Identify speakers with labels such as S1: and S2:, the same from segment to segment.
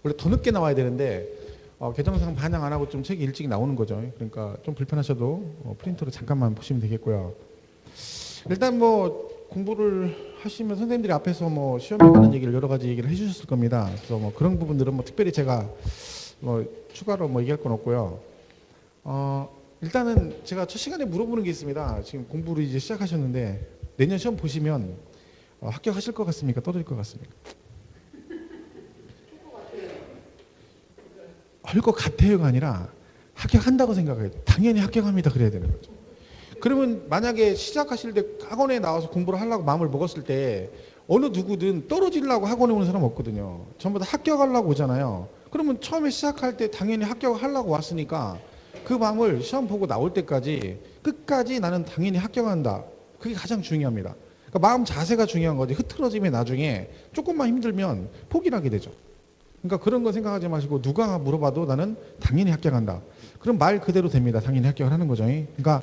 S1: 원래 더 늦게 나와야 되는데 개정상 반영 안 하고 좀 책이 일찍 나오는 거죠. 그러니까 좀 불편하셔도 프린터로 잠깐만 보시면 되겠고요. 일단 뭐 공부를 하시면 선생님들이 앞에서 뭐 시험에 관한 얘기를 여러 가지 얘기를 해주셨을 겁니다. 그래서 뭐 그런 부분들은 뭐 특별히 제가 뭐 추가로 뭐 얘기할 건 없고요. 일단은 제가 첫 시간에 물어보는 게 있습니다. 지금 공부를 이제 시작하셨는데 내년 시험 보시면 합격하실 것 같습니까? 떨어질 것 같습니까? 할 것 같아요가 아니라 합격한다고 생각해요. 당연히 합격합니다. 그래야 되는 거죠. 그러면 만약에 시작하실 때 학원에 나와서 공부를 하려고 마음을 먹었을 때 어느 누구든 떨어지려고 학원에 오는 사람 없거든요. 전부 다 합격하려고 오잖아요. 그러면 처음에 시작할 때 당연히 합격하려고 왔으니까 그 마음을 시험 보고 나올 때까지 끝까지 나는 당연히 합격한다. 그게 가장 중요합니다. 그러니까 마음 자세가 중요한 거지. 흐트러짐에 나중에 조금만 힘들면 포기를 하게 되죠. 그러니까 그런 거 생각하지 마시고 누가 물어봐도 나는 당연히 합격한다. 그럼 말 그대로 됩니다. 당연히 합격을 하는 거죠. 그러니까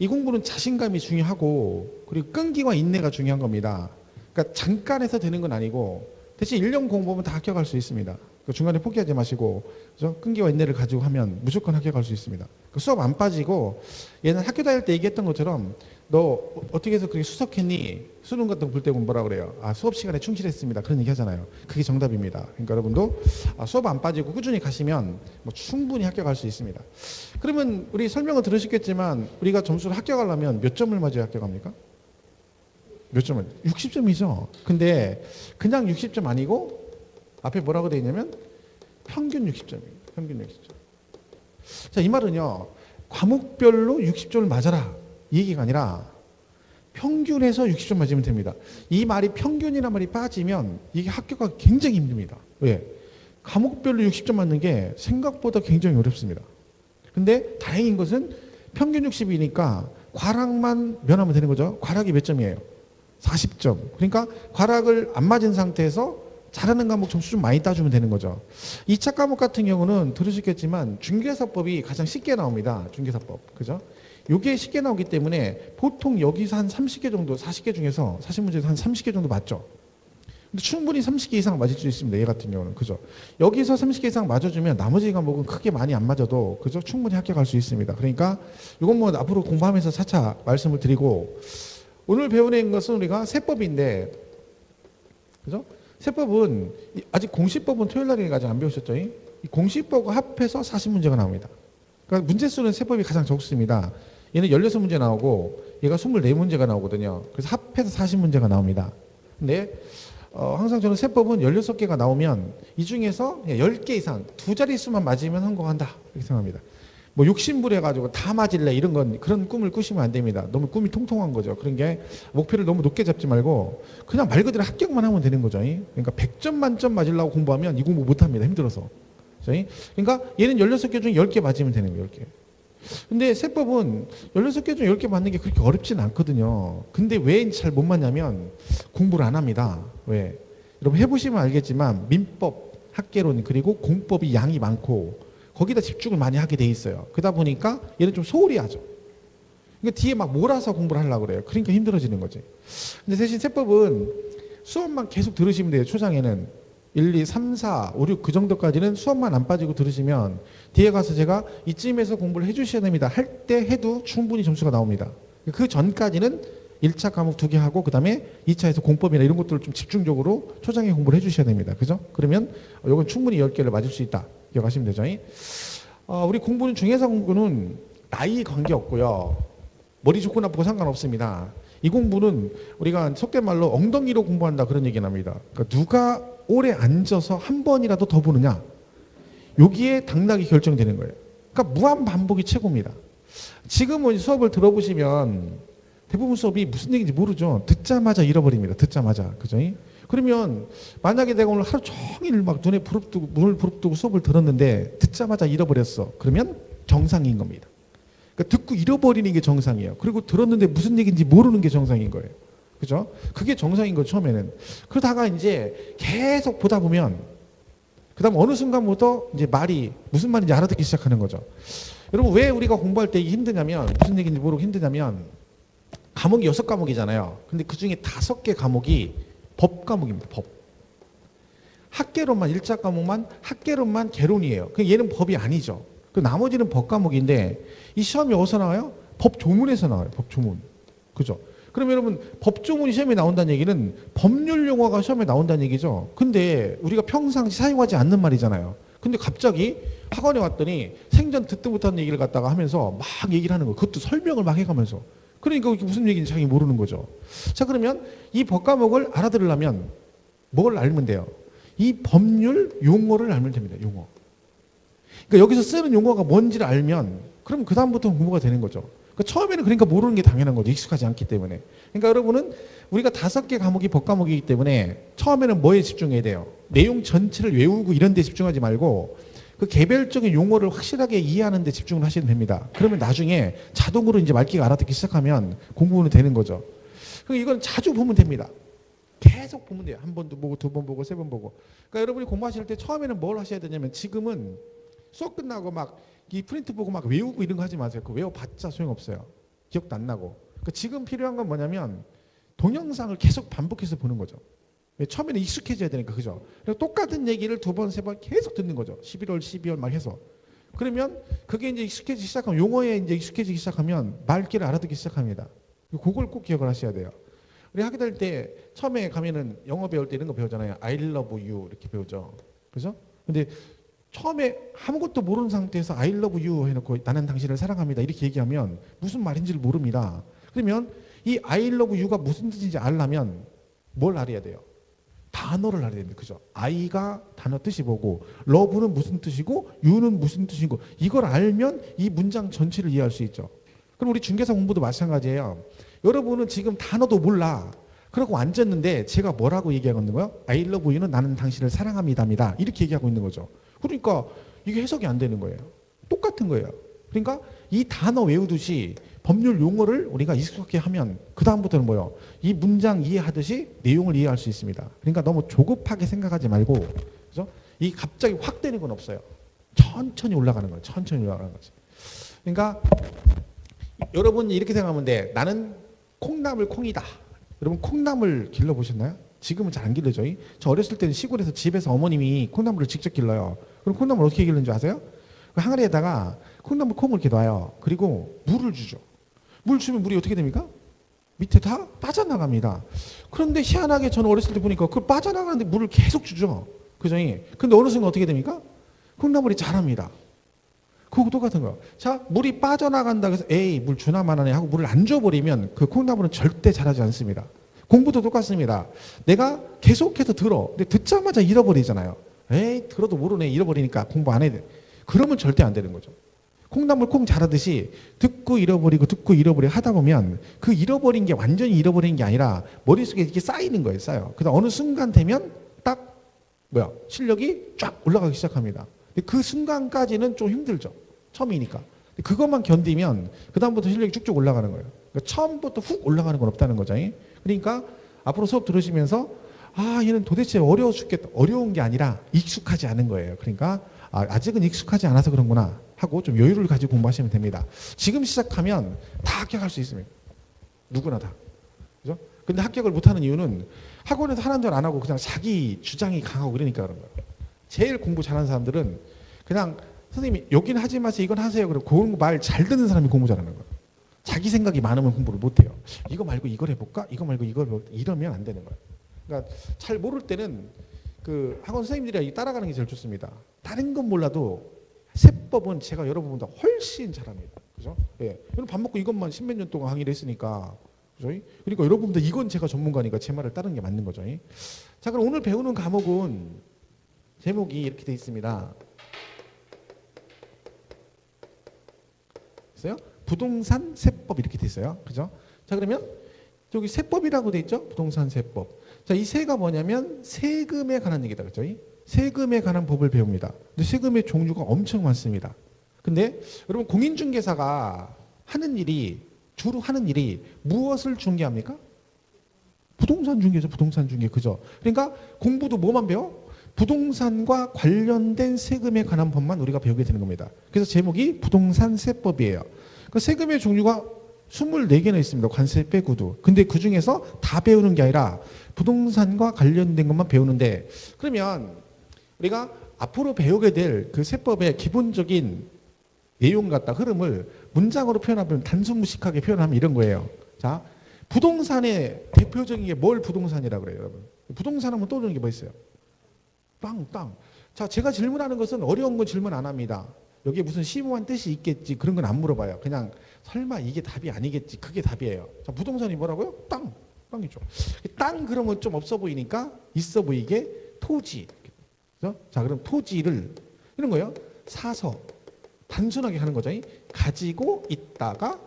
S1: 이 공부는 자신감이 중요하고 그리고 끈기와 인내가 중요한 겁니다. 그러니까 잠깐 해서 되는 건 아니고 대신 1년 공부하면 다 합격할 수 있습니다. 중간에 포기하지 마시고 그죠? 끈기와 인내를 가지고 하면 무조건 합격할 수 있습니다. 수업 안 빠지고 얘는 학교 다닐 때 얘기했던 것처럼 너 어떻게 해서 그렇게 수석했니? 수능 같은 거 볼 때 뭐라 그래요? 수업 시간에 충실했습니다. 그런 얘기 하잖아요. 그게 정답입니다. 그러니까 여러분도 수업 안 빠지고 꾸준히 가시면 뭐 충분히 합격할 수 있습니다. 그러면 우리 설명을 들으셨겠지만 우리가 점수를 합격하려면 몇 점을 맞아야 합격합니까? 몇 점을? 60점이죠. 근데 그냥 60점 아니고 앞에 뭐라고 되어 있냐면 평균 60점입니다. 평균 60점. 자, 이 말은요. 과목별로 60점을 맞아라. 이 얘기가 아니라 평균에서 60점 맞으면 됩니다. 이 말이 평균이란 말이 빠지면 이게 합격하기 굉장히 힘듭니다. 왜? 과목별로 60점 맞는 게 생각보다 굉장히 어렵습니다. 근데 다행인 것은 평균 60이니까 과락만 면하면 되는 거죠. 과락이 몇 점이에요? 40점. 그러니까 과락을 안 맞은 상태에서 잘하는 과목 점수 좀 많이 따주면 되는 거죠. 2차 과목 같은 경우는 들으셨겠지만 중개사법이 가장 쉽게 나옵니다. 중개사법. 그죠? 요게 쉽게 나오기 때문에 보통 여기서 한 30개 정도, 40개 중에서 40문제에서 한 30개 정도 맞죠. 근데 충분히 30개 이상 맞을 수 있습니다. 얘 같은 경우는. 그죠? 여기서 30개 이상 맞아주면 나머지 과목은 크게 많이 안 맞아도 그죠? 충분히 합격할 수 있습니다. 그러니까 이건 뭐 앞으로 공부하면서 차차 말씀을 드리고 오늘 배우는 것은 우리가 세법인데 그죠? 세법은 아직 공시법은 토요일 날에 아직 안 배우셨죠? 이 공시법과 합해서 40문제가 나옵니다. 그러니까 문제수는 세법이 가장 적습니다. 얘는 16문제 나오고 얘가 24문제가 나오거든요. 그래서 합해서 40문제가 나옵니다. 근데 항상 저는 세법은 16개가 나오면 이 중에서 10개 이상 두 자릿수만 맞으면 성공한다. 이렇게 생각합니다. 뭐 욕심부려가지고 다 맞을래 이런 건 그런 꿈을 꾸시면 안 됩니다. 너무 꿈이 통통한 거죠. 그런 게 목표를 너무 높게 잡지 말고 그냥 말 그대로 합격만 하면 되는 거죠. 그러니까 100점 만점 맞으려고 공부하면 이 공부 못합니다. 힘들어서. 그러니까 얘는 16개 중에 10개 맞으면 되는 거예요. 10개. 근데 세법은 16개 중에 10개 맞는 게 그렇게 어렵지는 않거든요. 근데 왜 잘 못 맞냐면 공부를 안 합니다. 왜? 여러분 해보시면 알겠지만 민법, 학개론 그리고 공법이 양이 많고 거기다 집중을 많이 하게 돼 있어요. 그러다 보니까 얘는 좀 소홀히 하죠. 그러니까 뒤에 막 몰아서 공부를 하려고 그래요. 그러니까 힘들어지는 거지. 근데 대신 세법은 수업만 계속 들으시면 돼요. 초장에는. 1, 2, 3, 4, 5, 6 그 정도까지는 수업만 안 빠지고 들으시면 뒤에 가서 제가 이쯤에서 공부를 해주셔야 됩니다. 할 때 해도 충분히 점수가 나옵니다. 그 전까지는 1차 과목 2개 하고 그 다음에 2차에서 공법이나 이런 것들을 좀 집중적으로 초장에 공부를 해주셔야 됩니다. 그죠? 그러면 이건 충분히 10개를 맞을 수 있다. 기억하시면 되죠. 우리 공부는 중에서 공부는 나이 관계없고요. 머리 좋고 나쁘고 상관없습니다. 이 공부는 우리가 속된 말로 엉덩이로 공부한다 그런 얘기 납니다. 그러니까 누가 오래 앉아서 한 번이라도 더 보느냐 여기에 당락이 결정되는 거예요. 그러니까 무한 반복이 최고입니다. 지금은 수업을 들어보시면 대부분 수업이 무슨 얘기인지 모르죠. 듣자마자 잃어버립니다. 듣자마자. 그죠? 그러면 만약에 내가 오늘 하루 종일 막 눈을 부릅뜨고 수업을 들었는데 듣자마자 잃어버렸어. 그러면 정상인 겁니다. 그러니까 듣고 잃어버리는 게 정상이에요. 그리고 들었는데 무슨 얘기인지 모르는 게 정상인 거예요. 그죠? 그게 정상인 거죠, 처음에는. 그러다가 이제 계속 보다 보면, 그 다음 어느 순간부터 이제 말이 무슨 말인지 알아듣기 시작하는 거죠. 여러분, 왜 우리가 공부할 때 이게 힘드냐면, 무슨 얘기인지 모르고 힘드냐면, 과목이 6과목이잖아요. 근데 그 중에 5개 과목이 법 과목입니다, 법. 학개론만 일자 과목만 학개론만 개론이에요. 그 얘는 법이 아니죠. 그 나머지는 법 과목인데 이 시험이 어디서 나와요? 법 조문에서 나와요. 법 조문. 그죠? 그럼 여러분 법 조문이 시험에 나온다는 얘기는 법률 용어가 시험에 나온다는 얘기죠. 근데 우리가 평상시 사용하지 않는 말이잖아요. 근데 갑자기 학원에 왔더니 생전 듣도 못한 얘기를 갖다가 하면서 막 얘기를 하는 거예요. 그것도 설명을 막 해가면서. 그러니까 이게 무슨 얘기인지 자기 모르는 거죠. 자, 그러면 이 법 과목을 알아들으려면 뭘 알면 돼요? 이 법률 용어를 알면 됩니다. 용어. 그러니까 여기서 쓰는 용어가 뭔지를 알면 그럼 그 다음부터는 공부가 되는 거죠. 그러니까 처음에는 그러니까 모르는 게 당연한 거죠. 익숙하지 않기 때문에. 그러니까 여러분은 우리가 5개 과목이 법 과목이기 때문에 처음에는 뭐에 집중해야 돼요? 내용 전체를 외우고 이런 데 집중하지 말고 그 개별적인 용어를 확실하게 이해하는 데 집중을 하시면 됩니다. 그러면 나중에 자동으로 이제 말귀가 알아듣기 시작하면 공부는 되는 거죠. 그럼 이건 자주 보면 됩니다. 계속 보면 돼요. 한 번도 보고 2번 보고 3번 보고. 그러니까 여러분이 공부하실 때 처음에는 뭘 하셔야 되냐면 지금은 수업 끝나고 막 이 프린트 보고 막 외우고 이런 거 하지 마세요. 그 외워봤자 소용없어요. 기억도 안 나고. 그러니까 지금 필요한 건 뭐냐면 동영상을 계속 반복해서 보는 거죠. 처음에는 익숙해져야 되니까. 그죠? 그리고 똑같은 얘기를 2번, 3번 계속 듣는 거죠. 11월, 12월 막 해서. 그러면 그게 이제 익숙해지기 시작하면 용어에 이제 익숙해지기 시작하면 말귀를 알아듣기 시작합니다. 그걸 꼭 기억을 하셔야 돼요. 우리 학교 다닐 때 처음에 가면은 영어 배울 때 이런 거 배우잖아요. I love you 이렇게 배우죠. 그죠? 근데 처음에 아무것도 모르는 상태에서 I love you 해놓고 나는 당신을 사랑합니다 이렇게 얘기하면 무슨 말인지를 모릅니다. 그러면 이 I love you가 무슨 뜻인지 알려면 뭘 알아야 돼요? 단어를 알아야 됩니다. 그죠? I가 단어 뜻이 뭐고 love는 무슨 뜻이고 you는 무슨 뜻이고 이걸 알면 이 문장 전체를 이해할 수 있죠. 그럼 우리 중개사 공부도 마찬가지예요. 여러분은 지금 단어도 몰라. 그러고 앉았는데 제가 뭐라고 얘기하고 있는 거예요? I love you는 나는 당신을 사랑합니다입니다. 이렇게 얘기하고 있는 거죠. 그러니까 이게 해석이 안 되는 거예요. 똑같은 거예요. 그러니까 이 단어 외우듯이 법률 용어를 우리가 익숙하게 하면 그 다음부터는 뭐예요? 이 문장 이해하듯이 내용을 이해할 수 있습니다. 그러니까 너무 조급하게 생각하지 말고, 그죠? 이 갑자기 확 되는 건 없어요. 천천히 올라가는 거예요. 천천히 올라가는 거지. 그러니까 여러분 이렇게 생각하면 돼. 나는 콩나물 콩이다. 여러분 콩나물 길러보셨나요? 지금은 잘 안 길러져. 저 어렸을 때는 시골에서 집에서 어머님이 콩나물을 직접 길러요. 그럼 콩나물 어떻게 길르는 줄 아세요? 그 항아리에다가 콩나물 콩을 이렇게 놔요. 그리고 물을 주죠. 물 주면 물이 어떻게 됩니까? 밑에 다 빠져나갑니다. 그런데 희한하게 저는 어렸을 때 보니까 그 빠져나가는데 물을 계속 주죠. 그죠? 근데 어느 순간 어떻게 됩니까? 콩나물이 자랍니다. 그거 똑같은 거예요. 자, 물이 빠져나간다 그래서 에이 물 주나마나네 하고 물을 안 줘버리면 그 콩나물은 절대 자라지 않습니다. 공부도 똑같습니다. 내가 계속해서 들어. 근데 듣자마자 잃어버리잖아요. 에이 들어도 모르네. 잃어버리니까 공부 안 해야 돼. 그러면 절대 안 되는 거죠. 콩나물 콩 자라듯이 듣고 잃어버리고 하다 보면 그 잃어버린 게 완전히 잃어버린 게 아니라 머릿속에 이렇게 쌓이는 거예요. 쌓여. 그다음 어느 순간 되면 딱 실력이 쫙 올라가기 시작합니다. 근데 그 순간까지는 좀 힘들죠. 처음이니까. 그것만 견디면 그 다음부터 실력이 쭉쭉 올라가는 거예요. 그러니까 처음부터 훅 올라가는 건 없다는 거죠. 그러니까 앞으로 수업 들으시면서 얘는 도대체 어려워 죽겠다. 어려운 게 아니라 익숙하지 않은 거예요. 그러니까 아직은 익숙하지 않아서 그런구나 하고 좀 여유를 가지고 공부하시면 됩니다. 지금 시작하면 다 합격할 수 있습니다. 누구나 다. 그죠? 근데 합격을 못하는 이유는 학원에서 하는 줄 안 하고 그냥 자기 주장이 강하고 그러니까 그런 거예요. 제일 공부 잘하는 사람들은 그냥 선생님이 여기는 하지 마세요. 이건 하세요. 그리고 그런 말 잘 듣는 사람이 공부 잘하는 거예요. 자기 생각이 많으면 공부를 못해요. 이거 말고 이걸 해볼까? 이거 말고 이걸 해볼까? 이러면 안 되는 거예요. 그러니까 잘 모를 때는 그 학원 선생님들이 따라가는 게 제일 좋습니다. 다른 건 몰라도 세법은 제가 여러분보다 훨씬 잘합니다. 그죠? 예. 여러분 밥 먹고 이것만 십몇 년 동안 강의를 했으니까. 그죠? 그러니까 여러분들 이건 제가 전문가니까 제 말을 따르는 게 맞는 거죠. 자, 그럼 오늘 배우는 과목은 제목이 이렇게 되어 있습니다. 있어요? 부동산 세법 이렇게 돼 있어요. 그죠? 자, 그러면 여기 세법이라고 돼 있죠? 부동산 세법. 자, 이 세가 뭐냐면 세금에 관한 얘기다. 그죠? 세금에 관한 법을 배웁니다. 근데 세금의 종류가 엄청 많습니다. 근데 여러분 공인중개사가 주로 하는 일이 무엇을 중개합니까? 부동산 중개죠. 부동산 중개. 그죠? 그러니까 공부도 뭐만 배워? 부동산과 관련된 세금에 관한 법만 우리가 배우게 되는 겁니다. 그래서 제목이 부동산 세법이에요. 그 세금의 종류가 24개나 있습니다. 관세 빼고도. 근데 그 중에서 다 배우는 게 아니라 부동산과 관련된 것만 배우는데 그러면 우리가 앞으로 배우게 될 그 세법의 기본적인 내용 같다 흐름을 문장으로 표현하면 단순 무식하게 표현하면 이런 거예요. 자, 부동산의 대표적인 게 뭘 부동산이라고 그래요, 여러분? 부동산 하면 떠오르는 게 뭐 있어요? 땅. 자, 제가 질문하는 것은 어려운 건 질문 안 합니다. 여기에 무슨 심오한 뜻이 있겠지 그런 건 안 물어봐요. 그냥 설마 이게 답이 아니겠지 그게 답이에요. 자, 부동산이 뭐라고요? 땅이죠. 땅 그러면 좀 없어 보이니까 있어 보이게 토지. 그죠? 자, 그럼 토지를 이런 거예요. 사서 단순하게 하는 거죠. 가지고 있다가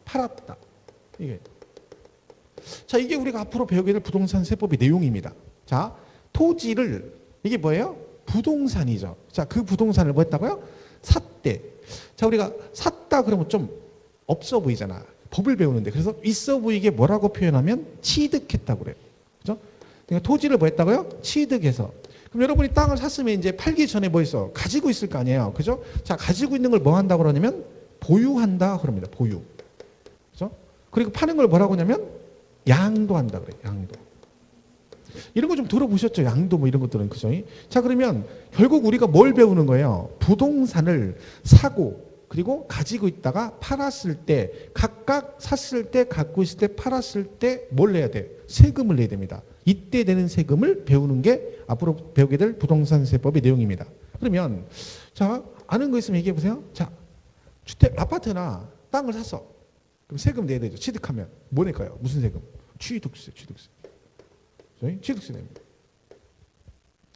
S1: 팔았다. 이게. 자, 이게 우리가 앞으로 배우게 될 부동산 세법의 내용입니다. 자, 토지를 이게 뭐예요? 부동산이죠. 자, 그 부동산을 뭐 했다고요? 샀대. 자, 우리가 샀다 그러면 좀 없어 보이잖아. 법을 배우는데. 그래서 있어 보이게 뭐라고 표현하면 취득했다고 그래요. 그죠? 그러니까 토지를 뭐 했다고요? 취득해서. 그럼 여러분이 땅을 샀으면 이제 팔기 전에 뭐 있어? 가지고 있을 거 아니에요. 그죠? 자, 가지고 있는 걸 뭐 한다고 그러냐면 보유한다 그럽니다. 보유. 그죠? 그리고 파는 걸 뭐라고 하냐면 양도한다 그래요. 양도. 이런 거 좀 들어보셨죠? 양도 뭐 이런 것들은. 그죠? 자, 그러면 결국 우리가 뭘 배우는 거예요? 부동산을 사고 그리고 가지고 있다가 팔았을 때 각각 샀을 때 갖고 있을 때 팔았을 때 뭘 내야 돼? 세금을 내야 됩니다. 이때 내는 세금을 배우는 게 앞으로 배우게 될 부동산 세법의 내용입니다. 그러면 자, 아는 거 있으면 얘기해 보세요. 자, 주택 아파트나 땅을 샀어. 그럼 세금 내야 되죠. 취득하면 뭐 낼까요? 무슨 세금? 취득세. 취득세 냅니다.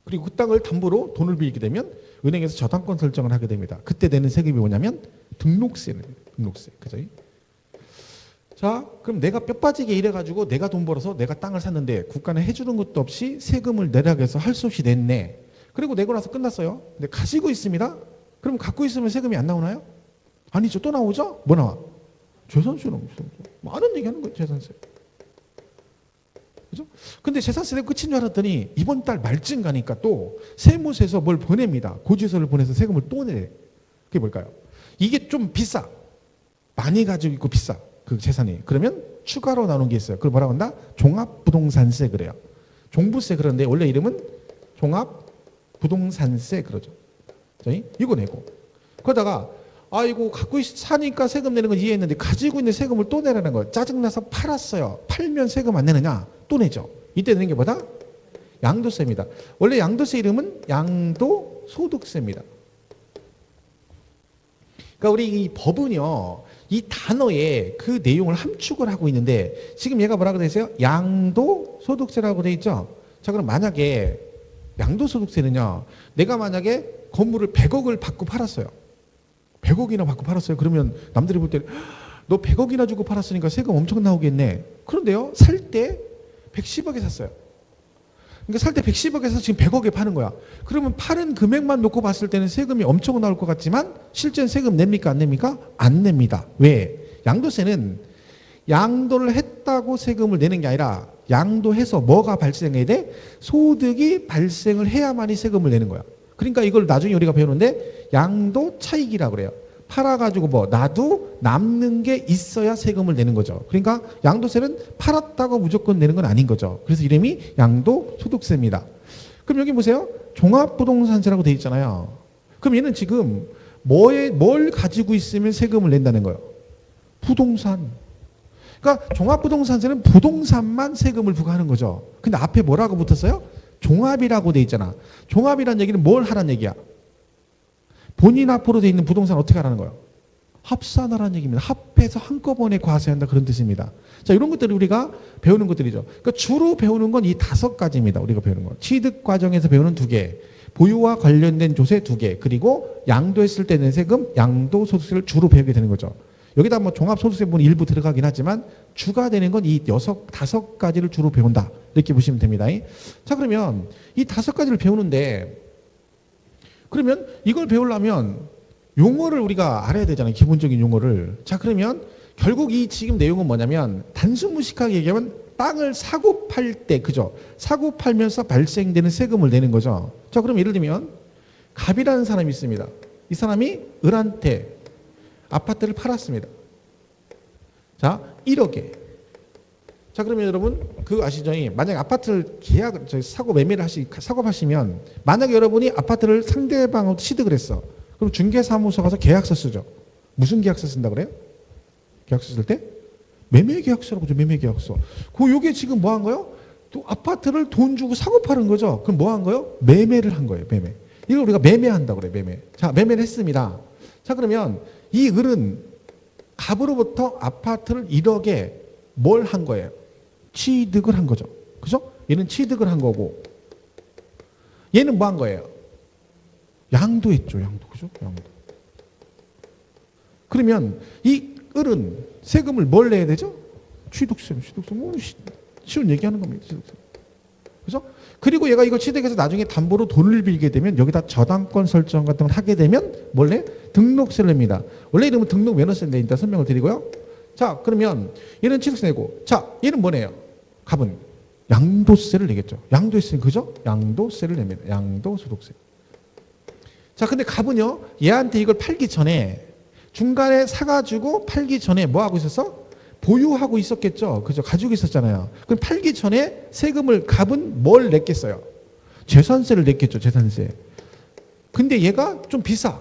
S1: 그리고 그 땅을 담보로 돈을 빌리게 되면 은행에서 저당권 설정을 하게 됩니다. 그때 내는 세금이 뭐냐면 등록세는 등록세. 그죠? 자, 그럼 내가 뼈 빠지게 일해가지고 내가 돈 벌어서 내가 땅을 샀는데 국가는 해주는 것도 없이 세금을 내라고 해서 할 수 없이 냈네. 그리고 내고 나서 끝났어요. 근데 가지고 있습니다. 그럼 갖고 있으면 세금이 안 나오나요? 아니죠. 또 나오죠? 뭐 나와? 재산세 나오죠. 많은 얘기 하는 거예요. 재산세. 그죠? 근데 재산세 내고 끝인 줄 알았더니 이번 달 말쯤 가니까 또 세무서에서 뭘 보냅니다. 고지서를 보내서 세금을 또 내래. 그게 뭘까요? 이게 좀 비싸. 많이 가지고 있고 비싸. 그 재산이. 그러면 추가로 나오는 게 있어요. 그걸 뭐라고 한다? 종합부동산세 그래요. 종부세 그런데 원래 이름은 종합부동산세 그러죠. 이거 내고. 그러다가 아이고 갖고 사니까 세금 내는 건 이해했는데 가지고 있는 세금을 또 내라는 거예요. 짜증나서 팔았어요. 팔면 세금 안 내느냐? 또 내죠. 이때 내는 게 뭐다? 양도세입니다. 원래 양도세 이름은 양도소득세입니다. 그러니까 우리 이 법은요. 이 단어에 그 내용을 함축을 하고 있는데 지금 얘가 뭐라고 되어 있어요? 양도소득세라고 되어 있죠. 자, 그럼 만약에 양도소득세는요. 내가 만약에 건물을 100억을 받고 팔았어요. 100억이나 받고 팔았어요. 그러면 남들이 볼 때 너 100억이나 주고 팔았으니까 세금 엄청 나오겠네. 그런데요. 살 때 110억에 샀어요. 그러니까 살 때 110억에서 지금 100억에 파는 거야. 그러면 파는 금액만 놓고 봤을 때는 세금이 엄청 나올 것 같지만 실제는 세금 냅니까? 안 냅니까? 안 냅니다. 왜? 양도세는 양도를 했다고 세금을 내는 게 아니라 양도해서 뭐가 발생해야 돼? 소득이 발생을 해야만이 세금을 내는 거야. 그러니까 이걸 나중에 우리가 배우는데 양도 차익이라고 그래요. 팔아가지고 뭐 나도 남는 게 있어야 세금을 내는 거죠. 그러니까 양도세는 팔았다고 무조건 내는 건 아닌 거죠. 그래서 이름이 양도소득세입니다. 그럼 여기 보세요. 종합부동산세라고 돼 있잖아요. 그럼 얘는 지금 뭘 가지고 있으면 세금을 낸다는 거예요? 부동산. 그러니까 종합부동산세는 부동산만 세금을 부과하는 거죠. 근데 앞에 뭐라고 붙었어요? 종합이라고 돼 있잖아. 종합이란 얘기는 뭘 하라는 얘기야? 본인 앞으로 돼 있는 부동산 어떻게 하라는 거예요? 합산하라는 얘기입니다. 합해서 한꺼번에 과세한다 그런 뜻입니다. 자, 이런 것들을 우리가 배우는 것들이죠. 그러니까 주로 배우는 건 이 5가지입니다. 우리가 배우는 건. 취득 과정에서 배우는 2개, 보유와 관련된 조세 2개, 그리고 양도했을 때 낸 세금, 양도소득세를 주로 배우게 되는 거죠. 여기다 뭐 종합소득세 부분 일부 들어가긴 하지만 주가 되는 건 이 5가지를 주로 배운다. 이렇게 보시면 됩니다. 자, 그러면 이 5가지를 배우는데 그러면 이걸 배우려면 용어를 우리가 알아야 되잖아요. 기본적인 용어를. 자, 그러면 결국 이 지금 내용은 뭐냐면 단순 무식하게 얘기하면 땅을 사고 팔 때, 그죠? 사고 팔면서 발생되는 세금을 내는 거죠. 자, 그럼 예를 들면 갑이라는 사람이 있습니다. 이 사람이 을한테 아파트를 팔았습니다. 자, 1억에. 자, 그러면 여러분 그 아시죠? 만약에 아파트를 사고 매매를 사고하시면 만약에 여러분이 아파트를 상대방하고 취득을 했어. 그럼 중개사무소 가서 계약서 쓰죠. 무슨 계약서 쓴다 그래요? 계약서 쓸 때? 매매계약서라고 하죠. 매매계약서. 요게 지금 뭐 한 거예요? 또 아파트를 돈 주고 사고 파는 거죠. 그럼 뭐 한 거예요? 매매를 한 거예요. 매매. 이걸 우리가 매매한다고 그래요. 매매. 자, 매매를 했습니다. 자, 그러면 이 을은 갑으로부터 아파트를 1억에 뭘 한 거예요? 취득을 한 거죠. 그죠? 얘는 취득을 한 거고 얘는 뭐 한 거예요? 양도했죠. 양도. 그죠? 양도. 그러면 이 을은 세금을 뭘 내야 되죠? 취득세. 뭐 쉬운 얘기하는 겁니다. 취득세. 그죠? 그리고 얘가 이거 취득해서 나중에 담보로 돈을 빌게 되면 여기다 저당권 설정 같은 걸 하게 되면 뭘 내? 등록세를 냅니다. 원래 이름은 등록 면허세를 내니까 설명을 드리고요. 자, 그러면 얘는 취득세 내고, 자, 얘는 뭐네요? 갑은 양도세를 내겠죠. 양도했으니 그죠? 양도세를 냅니다. 양도소득세. 자, 근데 갑은요, 얘한테 이걸 팔기 전에 중간에 사가지고 팔기 전에 뭐 하고 있었어? 보유하고 있었겠죠. 그죠? 가지고 있었잖아요. 그럼 팔기 전에 세금을 갑은 뭘 냈겠어요? 재산세를 냈겠죠. 재산세. 근데 얘가 좀 비싸.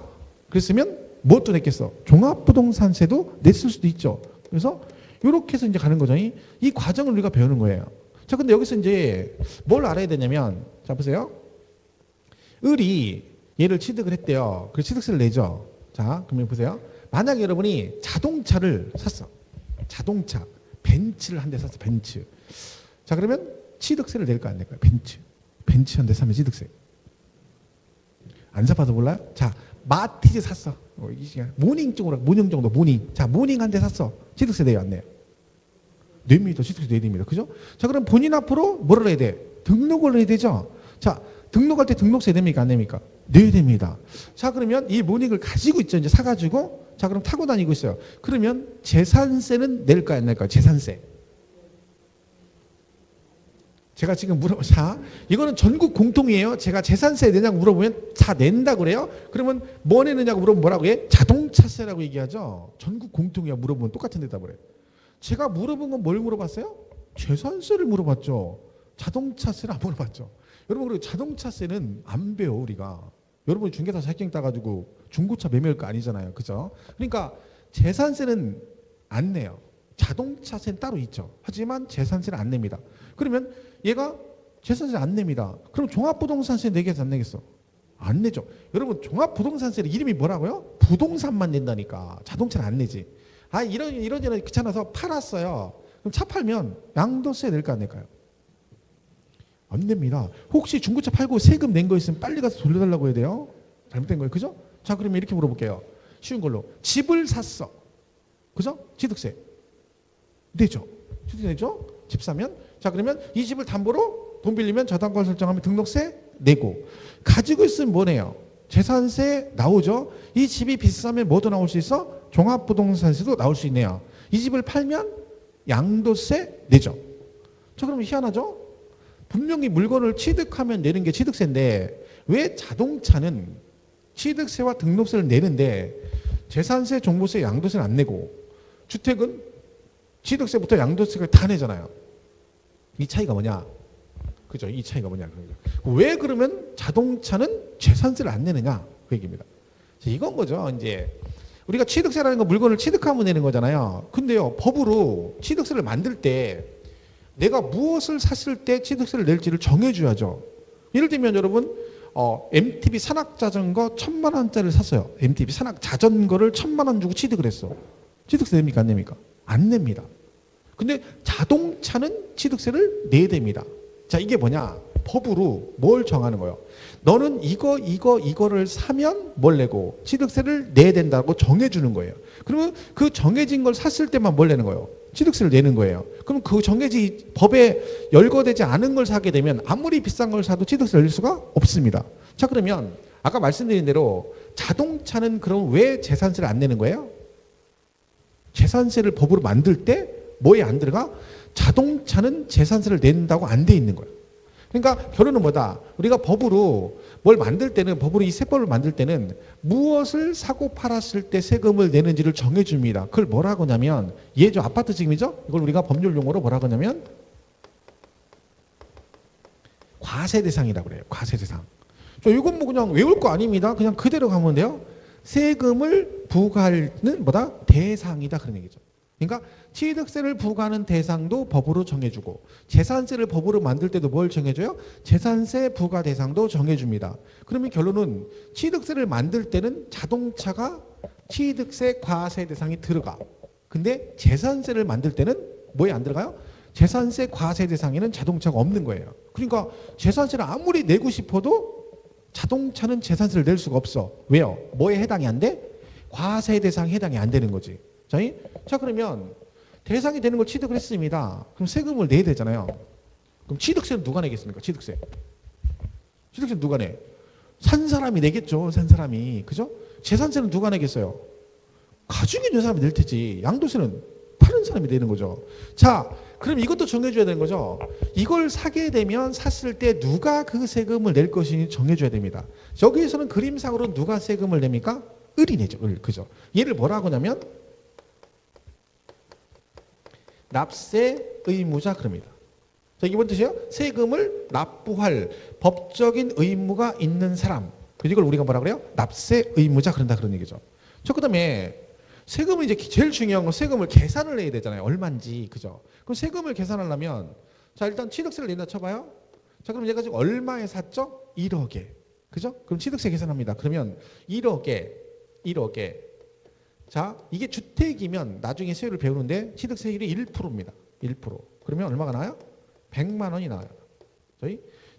S1: 그랬으면 뭐 또 냈겠어? 종합부동산세도 냈을 수도 있죠. 그래서 이렇게 해서 이제 가는 거죠. 이 과정을 우리가 배우는 거예요. 자, 근데 여기서 이제 뭘 알아야 되냐면, 자, 보세요. 을이 얘를 취득을 했대요. 그래서 취득세를 내죠. 자, 그러면 보세요. 만약에 여러분이 자동차를 샀어. 자동차. 벤츠를 한 대 샀어. 벤츠. 자, 그러면 취득세를 낼까 안 낼까요? 벤츠 한 대 사면 취득세. 안 사봐서 몰라요? 자, 마티즈 샀어. 이 시간 모닝 정도 모닝. 자, 모닝 한 대 샀어. 취득세 내요 안 내요? 냅니다. 취득세 내야 됩니다. 그죠? 자, 그럼 본인 앞으로 뭐를 해야 돼? 등록을 해야 되죠? 자, 등록할 때 등록세 냅니까 안 냅니까? 내야 됩니다. 자, 그러면 이 모닝을 가지고 있죠. 이제 사가지고. 자, 그럼 타고 다니고 있어요. 그러면 재산세는 낼까요 안 낼까요? 재산세. 제가 지금 자, 이거는 전국 공통이에요. 제가 재산세 내냐고 물어보면 다 낸다고 그래요. 그러면 뭐 내느냐고 물어보면 뭐라고 해? 자동차세라고 얘기하죠. 전국 공통이야. 물어보면 똑같은 대답을 해요. 제가 물어본 건 뭘 물어봤어요? 재산세를 물어봤죠. 자동차세를 안 물어봤죠. 여러분, 그리고 자동차세는 안 배워 우리가. 여러분이 중개사 자격증 따가지고 중고차 매매할 거 아니잖아요. 그죠? 그러니까 재산세는 안 내요. 자동차세는 따로 있죠. 하지만 재산세는 안 냅니다. 그러면 얘가 재산세 안 냅니다. 그럼 종합부동산세 내겠어 안 내겠어? 안 내죠. 여러분, 종합부동산세 이름이 뭐라고요? 부동산만 낸다니까. 자동차는 안 내지. 아, 이러저러 귀찮아서 팔았어요. 그럼 차 팔면 양도세 낼까 안 낼까요? 안 냅니다. 혹시 중고차 팔고 세금 낸 거 있으면 빨리 가서 돌려달라고 해야 돼요. 잘못된 거예요. 그죠? 자, 그러면 이렇게 물어볼게요. 쉬운 걸로. 집을 샀어. 그죠? 취득세. 내죠. 취득세 내죠? 집 사면. 자, 그러면 이 집을 담보로 돈 빌리면 저당권 설정하면 등록세 내고. 가지고 있으면 뭐네요? 재산세 나오죠. 이 집이 비싸면 뭐도 나올 수 있어? 종합부동산세도 나올 수 있네요. 이 집을 팔면 양도세 내죠. 자, 그러면 희한하죠? 분명히 물건을 취득하면 내는 게 취득세인데 왜 자동차는 취득세와 등록세를 내는데 재산세, 종부세, 양도세는 안 내고 주택은 취득세부터 양도세를 다 내잖아요. 이 차이가 뭐냐? 그죠? 이 차이가 뭐냐? 왜 그러면 자동차는 재산세를 안 내느냐? 그 얘기입니다. 이건 거죠. 이제 우리가 취득세라는 건 물건을 취득하면 내는 거잖아요. 근데요, 법으로 취득세를 만들 때 내가 무엇을 샀을 때 취득세를 낼지를 정해줘야죠. 예를 들면 여러분, MTB 산악자전거 1,000만 원짜리를 샀어요. MTB 산악자전거를 1,000만 원 주고 취득을 했어. 취득세 냅니까 안 냅니까? 안 냅니다. 근데 자동차는 취득세를 내야 됩니다. 자, 이게 뭐냐? 법으로 뭘 정하는 거예요? 너는 이거를 사면 뭘 내고 취득세를 내야 된다고 정해주는 거예요. 그러면 그 정해진 걸 샀을 때만 뭘 내는 거예요? 취득세를 내는 거예요. 그럼 그 정해진 법에 열거되지 않은 걸 사게 되면 아무리 비싼 걸 사도 취득세를 낼 수가 없습니다. 자, 그러면 아까 말씀드린 대로 자동차는 그럼 왜 재산세를 안 내는 거예요? 재산세를 법으로 만들 때 뭐에 안 들어가? 자동차는 재산세를 낸다고 안 돼 있는 거예요. 그러니까 결론은 뭐다? 우리가 법으로 뭘 만들 때는 법으로 이 세법을 만들 때는 무엇을 사고 팔았을 때 세금을 내는지를 정해줍니다. 그걸 뭐라고 하냐면 예죠. 아파트 지금이죠. 이걸 우리가 법률 용어로 뭐라고 하냐면 과세대상이라고 그래요. 과세대상. 이건 뭐 그냥 외울 거 아닙니다. 그냥 그대로 가면 돼요. 세금을 부과하는 뭐다? 대상이다. 그런 얘기죠. 그러니까 취득세를 부과하는 대상도 법으로 정해주고 재산세를 법으로 만들 때도 뭘 정해줘요? 재산세 부과 대상도 정해줍니다. 그러면 결론은 취득세를 만들 때는 자동차가 취득세 과세 대상이 들어가. 근데 재산세를 만들 때는 뭐에 안 들어가요? 재산세 과세 대상에는 자동차가 없는 거예요. 그러니까 재산세를 아무리 내고 싶어도 자동차는 재산세를 낼 수가 없어. 왜요? 뭐에 해당이 안 돼? 과세 대상에 해당이 안 되는 거지. 자 그러면 대상이 되는 걸 취득을 했습니다. 그럼 세금을 내야 되잖아요. 그럼 취득세는 누가 내겠습니까? 취득세는 누가 내? 산 사람이 내겠죠. 산 사람이. 그죠? 재산세는 누가 내겠어요? 가지고 있는 사람이 낼 테지. 양도세는 파는 사람이 내는 거죠. 자, 그럼 이것도 정해줘야 되는 거죠. 이걸 사게 되면 샀을 때 누가 그 세금을 낼 것인지 정해줘야 됩니다. 여기에서는 그림상으로 누가 세금을 냅니까? 을이 내죠. 을. 그죠? 얘를 뭐라고 하냐면 납세 의무자 그럽니다. 자, 이게 뭔 뜻이에요? 세금을 납부할 법적인 의무가 있는 사람. 이걸 우리가 뭐라 그래요? 납세 의무자 그런다 그런 얘기죠. 그 다음에 세금은 이제 제일 중요한 건 세금을 계산을 해야 되잖아요. 얼마인지. 그죠? 그럼 세금을 계산하려면 자, 일단 취득세를 낸다 쳐봐요. 자, 그럼 얘가 지금 얼마에 샀죠? 1억에. 그죠? 그럼 취득세 계산합니다. 그러면 1억에 자, 이게 주택이면 나중에 세율을 배우는데 취득세율이 1%입니다. 1%. 그러면 얼마가 나와요? 100만 원이 나와요.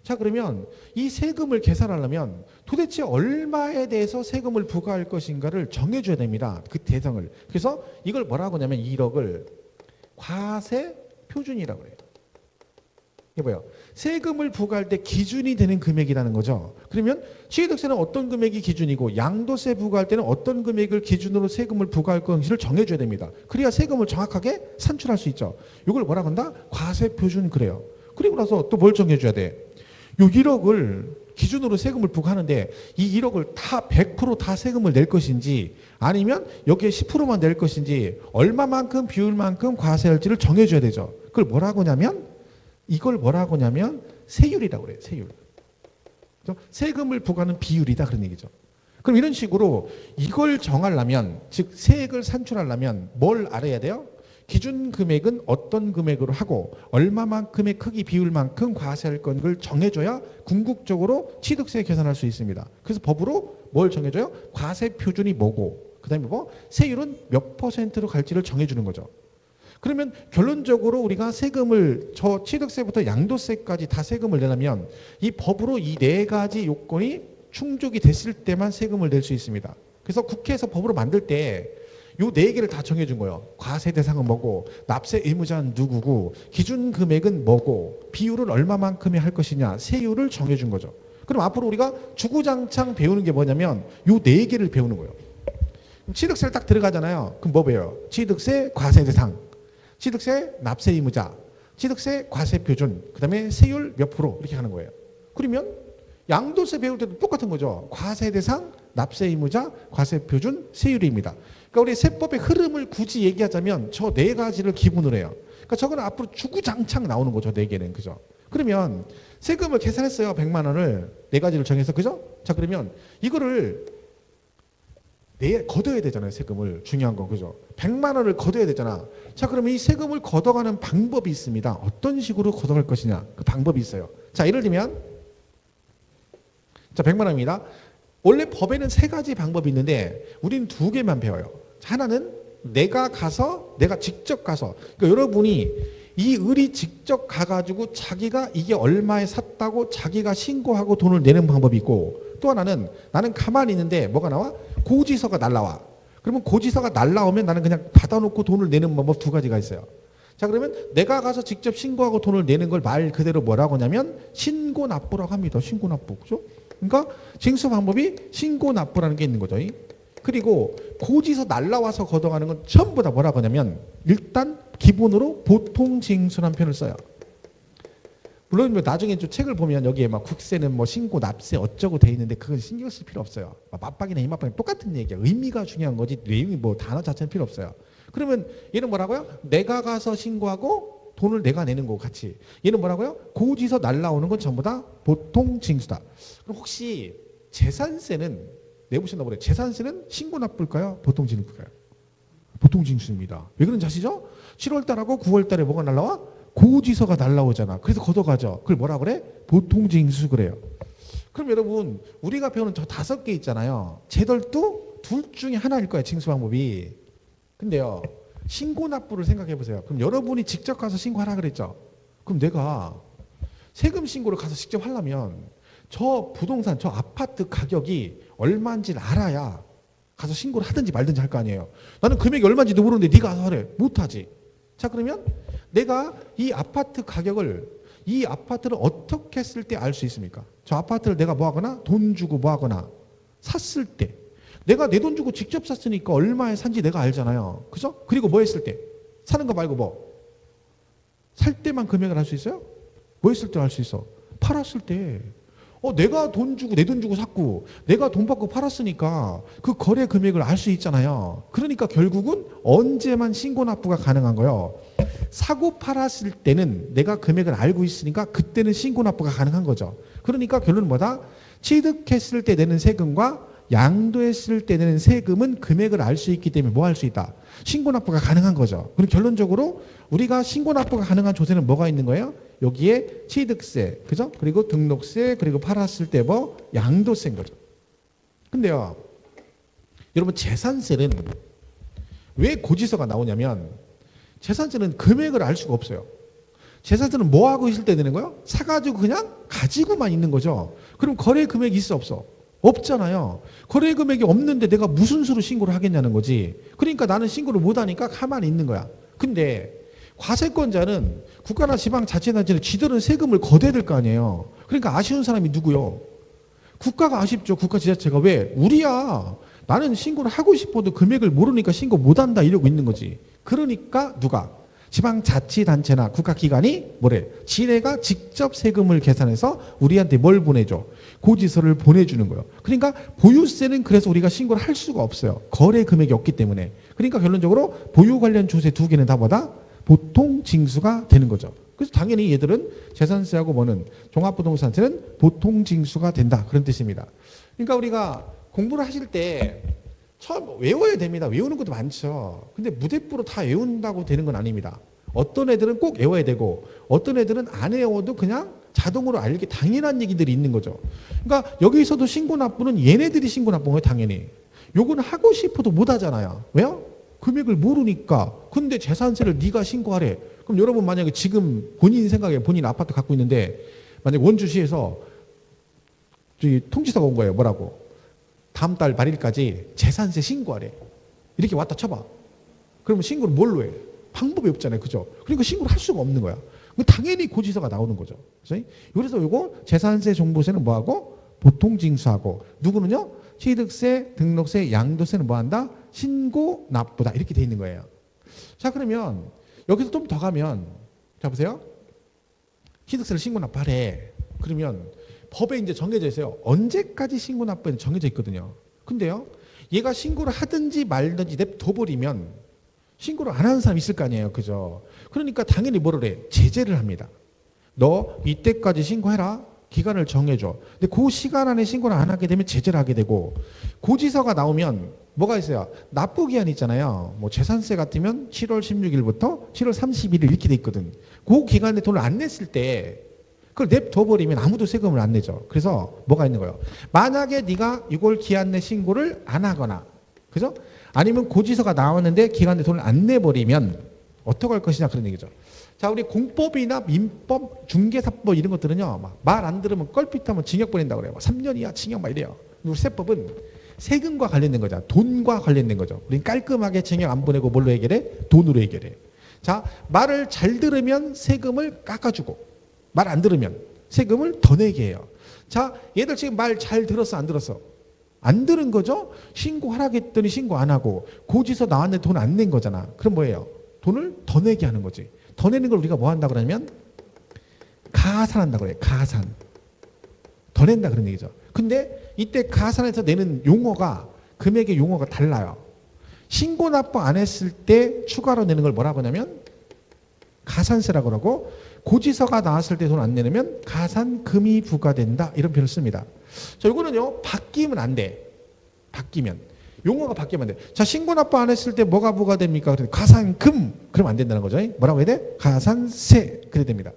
S1: 자, 그러면 이 세금을 계산하려면 도대체 얼마에 대해서 세금을 부과할 것인가를 정해줘야 됩니다. 그 대상을. 그래서 이걸 뭐라고 하냐면 1억을 과세 표준이라고 해요. 이게 뭐예요? 세금을 부과할 때 기준이 되는 금액이라는 거죠. 그러면 취득세는 어떤 금액이 기준이고 양도세 부과할 때는 어떤 금액을 기준으로 세금을 부과할 것인지를 정해줘야 됩니다. 그래야 세금을 정확하게 산출할 수 있죠. 이걸 뭐라고 한다? 과세 표준 그래요. 그리고 나서 또 뭘 정해줘야 돼? 요 1억을 기준으로 세금을 부과하는데 이 1억을 다 100% 세금을 낼 것인지 아니면 여기에 10%만 낼 것인지 얼마만큼 비율만큼 과세할지를 정해줘야 되죠. 그걸 뭐라고 하냐면 이걸 뭐라고 하냐면 세율이라고 그래요. 세율. 세금을 부과하는 비율이다 그런 얘기죠. 그럼 이런 식으로 이걸 정하려면 즉 세액을 산출하려면 뭘 알아야 돼요? 기준 금액은 어떤 금액으로 하고 얼마만큼의 크기 비율만큼 과세할 건을 정해줘야 궁극적으로 취득세 계산할 수 있습니다. 그래서 법으로 뭘 정해줘요? 과세 표준이 뭐고 그 다음에 뭐 세율은 몇 %로 갈지를 정해주는 거죠. 그러면 결론적으로 우리가 세금을 저 취득세부터 양도세까지 다 세금을 내려면 이 법으로 이 네 가지 요건이 충족이 됐을 때만 세금을 낼 수 있습니다. 그래서 국회에서 법으로 만들 때 요 네 개를 다 정해준 거예요. 과세 대상은 뭐고 납세 의무자는 누구고 기준 금액은 뭐고 비율은 얼마만큼이 할 것이냐 세율을 정해준 거죠. 그럼 앞으로 우리가 주구장창 배우는 게 뭐냐면 요 네 개를 배우는 거예요. 취득세를 딱 들어가잖아요. 그럼 뭐 배워요? 취득세 과세 대상, 취득세 납세 의무자, 취득세 과세 표준, 그 다음에 세율 몇 프로 이렇게 하는 거예요. 그러면 양도세 배울 때도 똑같은 거죠. 과세 대상, 납세 의무자, 과세 표준, 세율입니다. 그러니까 우리 세법의 흐름을 굳이 얘기하자면 저 네 가지를 기본으로 해요. 그러니까 저거는 앞으로 주구장창 나오는 거죠. 네 개는. 그죠? 그러면 세금을 계산했어요. 100만 원을 네 가지를 정해서. 그죠? 자, 그러면 이거를 걷어야 되잖아요. 세금을. 중요한 건. 그죠? 100만 원을 걷어야 되잖아. 자, 그러면 이 세금을 걷어가는 방법이 있습니다. 어떤 식으로 걷어갈 것이냐. 그 방법이 있어요. 자, 예를 들면 자, 100만 원입니다. 원래 법에는 세 가지 방법이 있는데 우리는 두 개만 배워요. 하나는 내가 직접 가서 그러니까 여러분이 이 을이 직접 가가지고 자기가 이게 얼마에 샀다고 자기가 신고하고 돈을 내는 방법이 있고 또 하나는 나는 가만히 있는데 뭐가 나와? 고지서가 날라와. 그러면 고지서가 날라오면 나는 그냥 받아놓고 돈을 내는 방법 두 가지가 있어요. 자, 그러면 내가 가서 직접 신고하고 돈을 내는 걸 말 그대로 뭐라고 하냐면 신고납부라고 합니다. 신고납부. 그죠? 그러니까 징수 방법이 신고납부라는 게 있는 거죠. 그리고 고지서 날라와서 걷어가는 건 전부 다 뭐라고 하냐면 일단 기본으로 보통징수라는 표현을 써요. 물론 뭐 나중에 좀 책을 보면 여기에 막 국세는 뭐 신고 납세 어쩌고 돼 있는데 그건 신경 쓸 필요 없어요. 맞박이나 입맞박이 똑같은 얘기야. 의미가 중요한 거지 내용이 뭐 단어 자체는 필요 없어요. 그러면 얘는 뭐라고요? 내가 가서 신고하고 돈을 내가 내는 거 같이. 얘는 뭐라고요? 고지서 날라오는 건 전부 다 보통 징수다. 그럼 혹시 재산세는 내보셨나 보네. 재산세는 신고 납부일까요? 보통 징수일까요? 보통 징수입니다. 왜 그런지 아시죠? 7월 달하고 9월 달에 뭐가 날라와? 고지서가 날라오잖아. 그래서 걷어가죠. 그걸 뭐라 그래? 보통 징수 그래요. 그럼 여러분 우리가 배우는 저 5개 있잖아요. 쟤들도 둘 중에 하나일 거예요. 징수 방법이. 근데요. 신고 납부를 생각해 보세요. 그럼 여러분이 직접 가서 신고하라 그랬죠. 그럼 내가 세금 신고를 가서 직접 하려면 저 부동산, 저 아파트 가격이 얼마인지를 알아야 가서 신고를 하든지 말든지 할 거 아니에요. 나는 금액이 얼마인지도 모르는데 네가 가서 하래. 못하지. 자 그러면 내가 이 아파트 가격을 이 아파트를 어떻게 했을 때 알 수 있습니까? 저 아파트를 내가 뭐 하거나 돈 주고 뭐 하거나 샀을 때 내가 내 돈 주고 직접 샀으니까 얼마에 산지 내가 알잖아요. 그죠? 그리고 뭐 했을 때? 사는 거 말고 뭐? 살 때만 금액을 알 수 있어요? 뭐 했을 때 알 수 있어? 팔았을 때. 내가 돈 주고 내 돈 주고 샀고 내가 돈 받고 팔았으니까 그 거래 금액을 알 수 있잖아요. 그러니까 결국은 언제만 신고 납부가 가능한 거예요. 사고 팔았을 때는 내가 금액을 알고 있으니까 그때는 신고 납부가 가능한 거죠. 그러니까 결론은 뭐다? 취득했을 때 내는 세금과 양도했을 때 내는 세금은 금액을 알 수 있기 때문에 뭐 할 수 있다? 신고 납부가 가능한 거죠. 그럼 결론적으로 우리가 신고 납부가 가능한 조세는 뭐가 있는 거예요? 여기에 취득세, 그죠? 그리고 등록세, 그리고 팔았을 때 뭐 양도세인 거죠. 근데요, 여러분 재산세는 왜 고지서가 나오냐면 재산세는 금액을 알 수가 없어요. 재산세는 뭐 하고 있을 때 되는 거예요? 사가지고 그냥 가지고만 있는 거죠. 그럼 거래 금액이 있어 없어? 없잖아요. 거래 금액이 없는데 내가 무슨 수로 신고를 하겠냐는 거지. 그러니까 나는 신고를 못하니까 가만히 있는 거야. 근데 과세권자는 국가나 지방자치단체는 지들은 세금을 걷어야 될 거 아니에요. 그러니까 아쉬운 사람이 누구요? 국가가 아쉽죠. 국가 지자체가. 왜? 우리야. 나는 신고를 하고 싶어도 금액을 모르니까 신고 못한다 이러고 있는 거지. 그러니까 누가? 지방자치단체나 국가기관이 뭐래? 지네가 직접 세금을 계산해서 우리한테 뭘 보내줘? 고지서를 보내주는 거예요. 그러니까 보유세는 그래서 우리가 신고를 할 수가 없어요. 거래 금액이 없기 때문에. 그러니까 결론적으로 보유 관련 조세 두 개는 다 뭐다? 보통 징수가 되는 거죠. 그래서 당연히 얘들은 재산세하고 뭐는 종합부동산세는 보통 징수가 된다. 그런 뜻입니다. 그러니까 우리가 공부를 하실 때 처음 외워야 됩니다. 외우는 것도 많죠. 근데 무대뽀로 다 외운다고 되는 건 아닙니다. 어떤 애들은 꼭 외워야 되고 어떤 애들은 안 외워도 그냥 자동으로 알게 당연한 얘기들이 있는 거죠. 그러니까 여기서도 신고 납부는 얘네들이 신고 납부인 거예요. 당연히. 요거는 하고 싶어도 못 하잖아요. 왜요? 금액을 모르니까. 근데 재산세를 네가 신고하래. 그럼 여러분 만약에 지금 본인 생각에 본인 아파트 갖고 있는데 만약에 원주시에서 저기 통지서가 온 거예요. 뭐라고? 다음 달 말일까지 재산세 신고하래. 이렇게 왔다 쳐봐. 그러면 신고를 뭘로 해? 방법이 없잖아요. 그죠? 그러니까 신고를 할 수가 없는 거야. 당연히 고지서가 나오는 거죠. 그래서 요거 재산세, 종부세는 뭐하고? 보통 징수하고. 누구는요? 취득세, 등록세, 양도세는 뭐한다? 신고 납부다. 이렇게 돼 있는 거예요. 자 그러면 여기서 좀 더 가면 자 보세요. 취득세를 신고 납부하래. 그러면 법에 이제 정해져 있어요. 언제까지 신고 납부는 정해져 있거든요. 근데요. 얘가 신고를 하든지 말든지 냅둬버리면 신고를 안 하는 사람이 있을 거 아니에요. 그죠? 그러니까 당연히 뭐를 해? 제재를 합니다. 너 이때까지 신고해라. 기간을 정해줘. 근데 그 시간 안에 신고를 안 하게 되면 제재를 하게 되고 고지서가 나오면 뭐가 있어요? 납부기한 있잖아요. 뭐 재산세 같으면 7월 16일부터 7월 31일 이렇게 돼 있거든. 그 기간에 돈을 안 냈을 때 그걸 냅둬버리면 아무도 세금을 안 내죠. 그래서 뭐가 있는 거예요? 만약에 네가 이걸 기한 내 신고를 안 하거나 그죠? 아니면 고지서가 나왔는데 기간 내 돈을 안 내버리면 어떻게 할 것이냐 그런 얘기죠. 자, 우리 공법이나 민법, 중개사법 이런 것들은요. 말 안 들으면 껄핏하면 징역 보낸다고 그래요. 3년 이하 징역 막 이래요. 우리 세법은 세금과 관련된 거잖아. 돈과 관련된 거죠. 우린 깔끔하게 징역 안 보내고 뭘로 해결해? 돈으로 해결해. 자, 말을 잘 들으면 세금을 깎아주고 말 안 들으면 세금을 더 내게 해요. 자, 얘들 지금 말 잘 들었어 안 들었어? 안 들은 거죠? 신고하라고 했더니 신고 안 하고 고지서 나왔는데 돈 안 낸 거잖아. 그럼 뭐예요? 돈을 더 내게 하는 거지. 더 내는 걸 우리가 뭐 한다 그러면 가산한다고 그래요. 가산. 더 낸다 그런 얘기죠. 근데 이때 가산해서 내는 용어가 금액의 용어가 달라요. 신고 납부 안 했을 때 추가로 내는 걸 뭐라고 하냐면 가산세라고 하고 고지서가 나왔을 때 돈 안 내면 가산금이 부과된다 이런 표현을 씁니다. 자, 이거는요 바뀌면 안 돼. 바뀌면 용어가 바뀌면 안 돼. 자, 신고 납부 안 했을 때 뭐가 부과됩니까? 가산금 그러면 안 된다는 거죠. 뭐라고 해야 돼? 가산세 그래야 됩니다.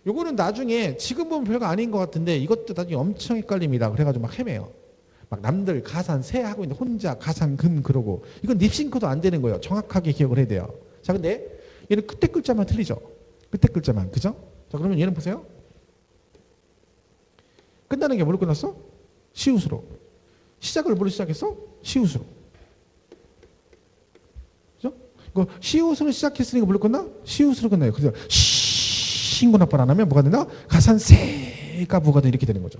S1: 요거는 나중에 지금 보면 별거 아닌 것 같은데 이것도 나중에 엄청 헷갈립니다. 그래가지고 막 헤매요. 막 남들 가산세 하고 있는데 혼자 가산금 그러고 이건 립싱크도 안 되는 거예요. 정확하게 기억을 해야 돼요. 자, 근데 얘는 끝에 글자만 틀리죠. 끝에 글자만. 그죠? 자, 그러면 얘는 보세요. 끝나는 게 뭘로 끝났어? 시옷으로. 시작을 뭘로 시작했어? 시옷으로. 그죠? 이거 시옷으로 시작했으니까 뭘로 끝나? 시옷으로 끝나요. 그래서 신고 납부를 안 하면 뭐가 된다? 가산세가 부과된다 이렇게 되는 거죠.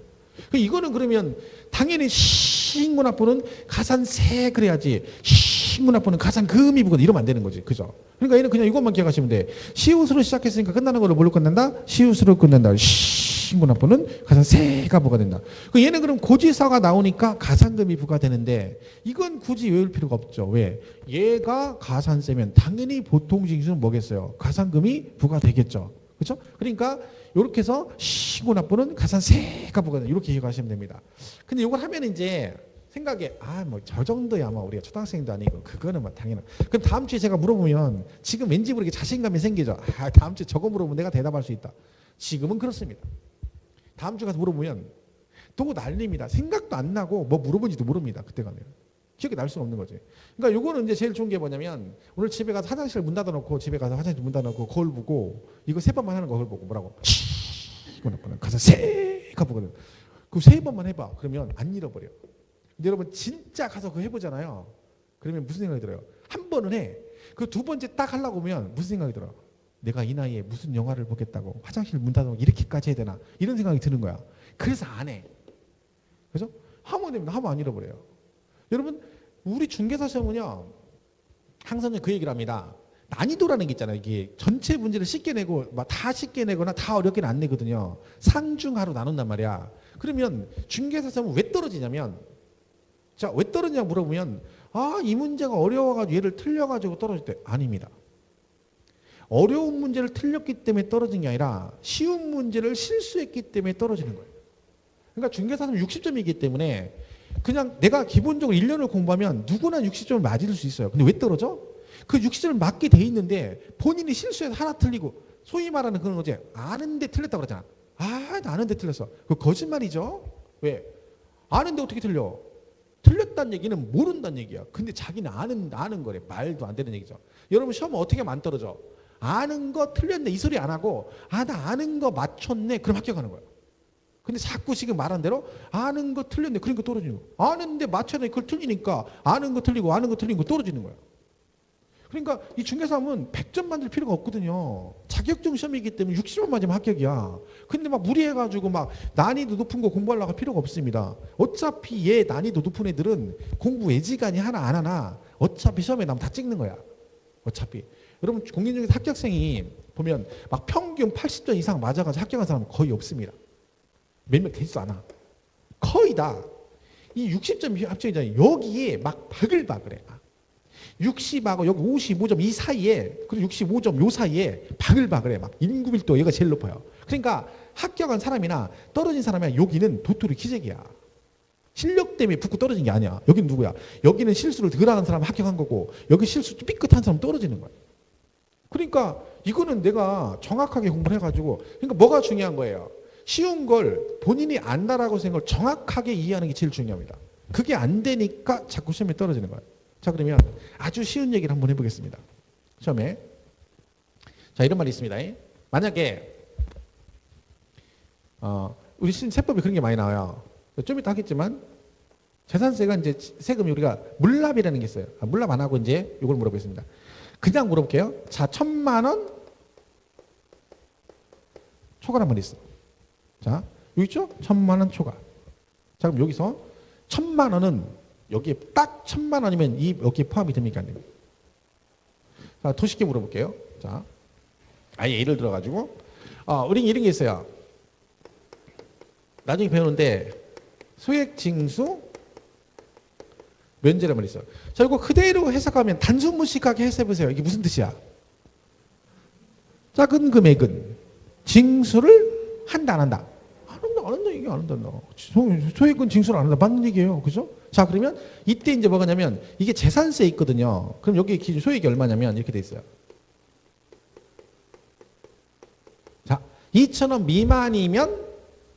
S1: 이거는 그러면 당연히 신고 납부는 가산세 그래야지 신고 납부는 가산금이 부과된다 이러면 안 되는 거지. 그죠? 그러니까 얘는 그냥 이것만 기억하시면 돼. 시옷으로 시작했으니까 끝나는 걸로 뭘로 끝난다? 시옷으로 끝난다. 신고 납부는 가산세가 부과된다. 얘는 그럼 고지서가 나오니까 가산금이 부과되는데 이건 굳이 외울 필요가 없죠. 왜? 얘가 가산세면 당연히 보통 징수는 뭐겠어요? 가산금이 부과되겠죠. 그렇죠? 그러니까 이렇게 해서 신고 납부는 가산세가 부과된다. 이렇게 기억하시면 됩니다. 근데 이걸 하면 이제 생각에 뭐 저 정도야 뭐 우리가 초등학생도 아니고 그거는 뭐 당연한. 그럼 다음 주에 제가 물어보면 지금 왠지 모르게 자신감이 생기죠. 다음 주에 저거 물어보면 내가 대답할 수 있다. 지금은 그렇습니다. 다음 주 가서 물어보면 또 난립니다. 생각도 안 나고 뭐 물어본지도 모릅니다. 그때 가면. 기억이 날 수가 없는 거지. 그러니까 요거는 이제 제일 좋은 게 뭐냐면 오늘 집에 가서 화장실 문 닫아놓고 집에 가서 화장실 문 닫아놓고 거울 보고 이거 3번만 하는 거 거울 보고 뭐라고? 이거 나쁘네. 가서 세가 보거든. 그 3번만 해봐. 그러면 안 잃어버려. 근데 여러분 진짜 가서 그거 해보잖아요. 그러면 무슨 생각이 들어요? 한 번은 해. 그 두 번째 딱 하려고 하면 무슨 생각이 들어? 내가 이 나이에 무슨 영화를 보겠다고 화장실 문 닫아놓고 이렇게까지 해야 되나? 이런 생각이 드는 거야. 그래서 안 해. 그죠? 하면 됩니다. 하면 안 잃어버려요. 여러분 우리 중개사 시험은요 항상 그 얘기를 합니다. 난이도라는 게 있잖아요. 이게 전체 문제를 쉽게 내고 막 다 쉽게 내거나 다 어렵게는 안 내거든요. 상중하로 나눈단 말이야. 그러면 중개사 시험은 왜 떨어지냐면 자, 왜 떨어지냐 물어보면 이 문제가 어려워가지고 얘를 틀려가지고 떨어질 때 아닙니다. 어려운 문제를 틀렸기 때문에 떨어진 게 아니라 쉬운 문제를 실수했기 때문에 떨어지는 거예요. 그러니까 중개사 시험 60점이기 때문에 그냥 내가 기본적으로 1년을 공부하면 누구나 60점을 맞을 수 있어요. 근데 왜 떨어져? 그 60점을 맞게 돼 있는데 본인이 실수해서 하나 틀리고 소위 말하는 그런 거지. 아는데 틀렸다고 그러잖아. 나 아는데 틀렸어. 그거 거짓말이죠. 왜? 아는데 어떻게 틀려? 틀렸다는 얘기는 모른다는 얘기야. 근데 자기는 아는 거래. 말도 안 되는 얘기죠. 여러분 시험은 어떻게 하면 안 떨어져? 아는 거 틀렸네 이 소리 안 하고 나 아는 거 맞췄네 그럼 합격하는 거야. 근데 자꾸 지금 말한 대로 아는 거 틀렸네 그러니까 떨어지는 거야. 아는데 맞췄네 그걸 틀리니까 아는 거 틀리고 아는 거 틀린 거 떨어지는 거야. 그러니까 이 중개사는 100점 만들 필요가 없거든요. 자격증 시험이기 때문에 60점 맞으면 합격이야. 근데 막 무리해가지고 막 난이도 높은 거 공부하려고 할 필요가 없습니다. 어차피 얘 난이도 높은 애들은 공부 애지간히 하나 안 하나 어차피 시험에 나면 다 찍는 거야. 어차피. 여러분 공인중개사 합격생이 보면 막 평균 80점 이상 맞아가지고 합격한 사람은 거의 없습니다. 몇명 되지도 않아. 거의 다. 이 60점 합격이잖아요. 여기에 막 바글바글해. 60하고 여기 55점 이 사이에 그리고 65점 요 사이에 바글바글해. 막 인구밀도 얘가 제일 높아요. 그러니까 합격한 사람이나 떨어진 사람이나 여기는 도토리 키재기야. 실력 때문에 붙고 떨어진 게 아니야. 여기는 누구야? 여기는 실수를 덜 하는 사람 합격한 거고 여기 실수 삐끗한 사람 떨어지는 거야. 그러니까 이거는 내가 정확하게 공부를 해가지고 그러니까 뭐가 중요한 거예요? 쉬운 걸 본인이 안다라고 생각을 정확하게 이해하는 게 제일 중요합니다. 그게 안 되니까 자꾸 시험에 떨어지는 거예요. 자, 그러면 아주 쉬운 얘기를 한번 해보겠습니다. 처음에 자 이런 말이 있습니다. 만약에 우리 세법에 그런 게 많이 나와요. 좀 이따 하겠지만 재산세가 이제 세금이 우리가 물납이라는 게 있어요. 물납 안 하고 이제 이걸 물어보겠습니다. 그냥 물어볼게요. 자, 1000만 원 초과란 말이 있어. 자, 여기 있죠? 1000만 원 초과. 자, 그럼 여기서 1000만 원은 여기에 딱 1000만 원이면 여기에 포함이 됩니까? 안 됩니까? 자, 더 쉽게 물어볼게요. 자, 아예 예를 들어가지고 우리 이런 게 있어요. 나중에 배우는데 소액징수 면제란 말이 있어요. 자, 이거 그대로 해석하면 단순무식하게 해석해보세요. 이게 무슨 뜻이야? 작은 금액은 징수를 한다 안 한다? 안 한다 이게 안 한다. 소액은 징수를 안 한다. 맞는 얘기예요. 그죠? 자, 그러면 이때 이제 뭐가냐면 이게 재산세 있거든요. 그럼 여기 기준 소액이 얼마냐면 이렇게 돼 있어요. 자, 2,000원 미만이면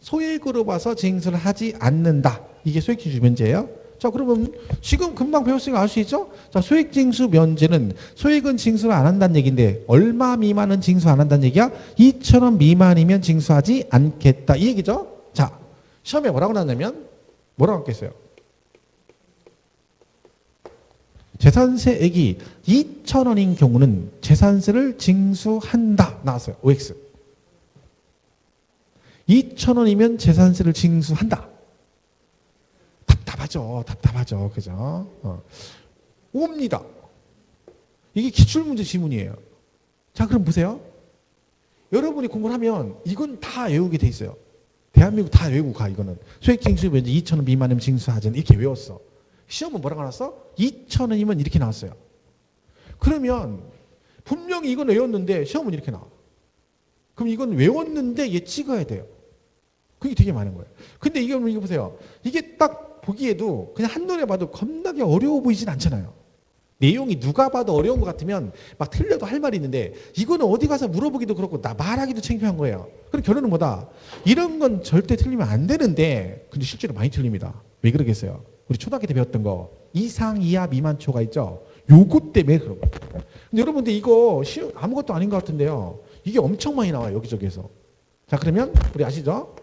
S1: 소액으로 봐서 징수를 하지 않는다. 이게 소액징수 면제예요. 자, 그러면 지금 금방 배웠으니까 알 수 있죠? 자, 소액징수 면제는 소액은 징수를 안 한다는 얘기인데 얼마 미만은 징수 안 한다는 얘기야? 2,000원 미만이면 징수하지 않겠다. 이 얘기죠? 자, 시험에 뭐라고 나왔냐면 뭐라고 했겠어요? 재산세액이 2,000원인 경우는 재산세를 징수한다. 나왔어요. OX. 2,000원이면 재산세를 징수한다. 답답하죠. 그죠? 옵니다. 이게 기출문제 지문이에요. 자, 그럼 보세요. 여러분이 공부를 하면 이건 다 외우게 돼 있어요. 대한민국 다 외우고 가, 이거는. 소액징수 면제 2,000원 미만이면 징수하지. 이렇게 외웠어. 시험은 뭐라고 나왔어? 2,000원이면 이렇게 나왔어요. 그러면 분명히 이건 외웠는데 시험은 이렇게 나와. 그럼 이건 외웠는데 얘 찍어야 돼요. 그게 되게 많은 거예요. 근데 이거 보세요. 이게 딱 보기에도 그냥 한눈에 봐도 겁나게 어려워 보이진 않잖아요. 내용이 누가 봐도 어려운 것 같으면 막 틀려도 할 말이 있는데 이거는 어디 가서 물어보기도 그렇고 나 말하기도 창피한 거예요. 그럼 결론은 뭐다? 이런 건 절대 틀리면 안 되는데 근데 실제로 많이 틀립니다. 왜 그러겠어요? 우리 초등학교 때 배웠던 거 이상, 이하, 미만초가 있죠? 요거 때문에 그런 거예요. 근데 여러분들 이거 아무것도 아닌 것 같은데요. 이게 엄청 많이 나와요. 여기저기에서. 자, 그러면 우리 아시죠?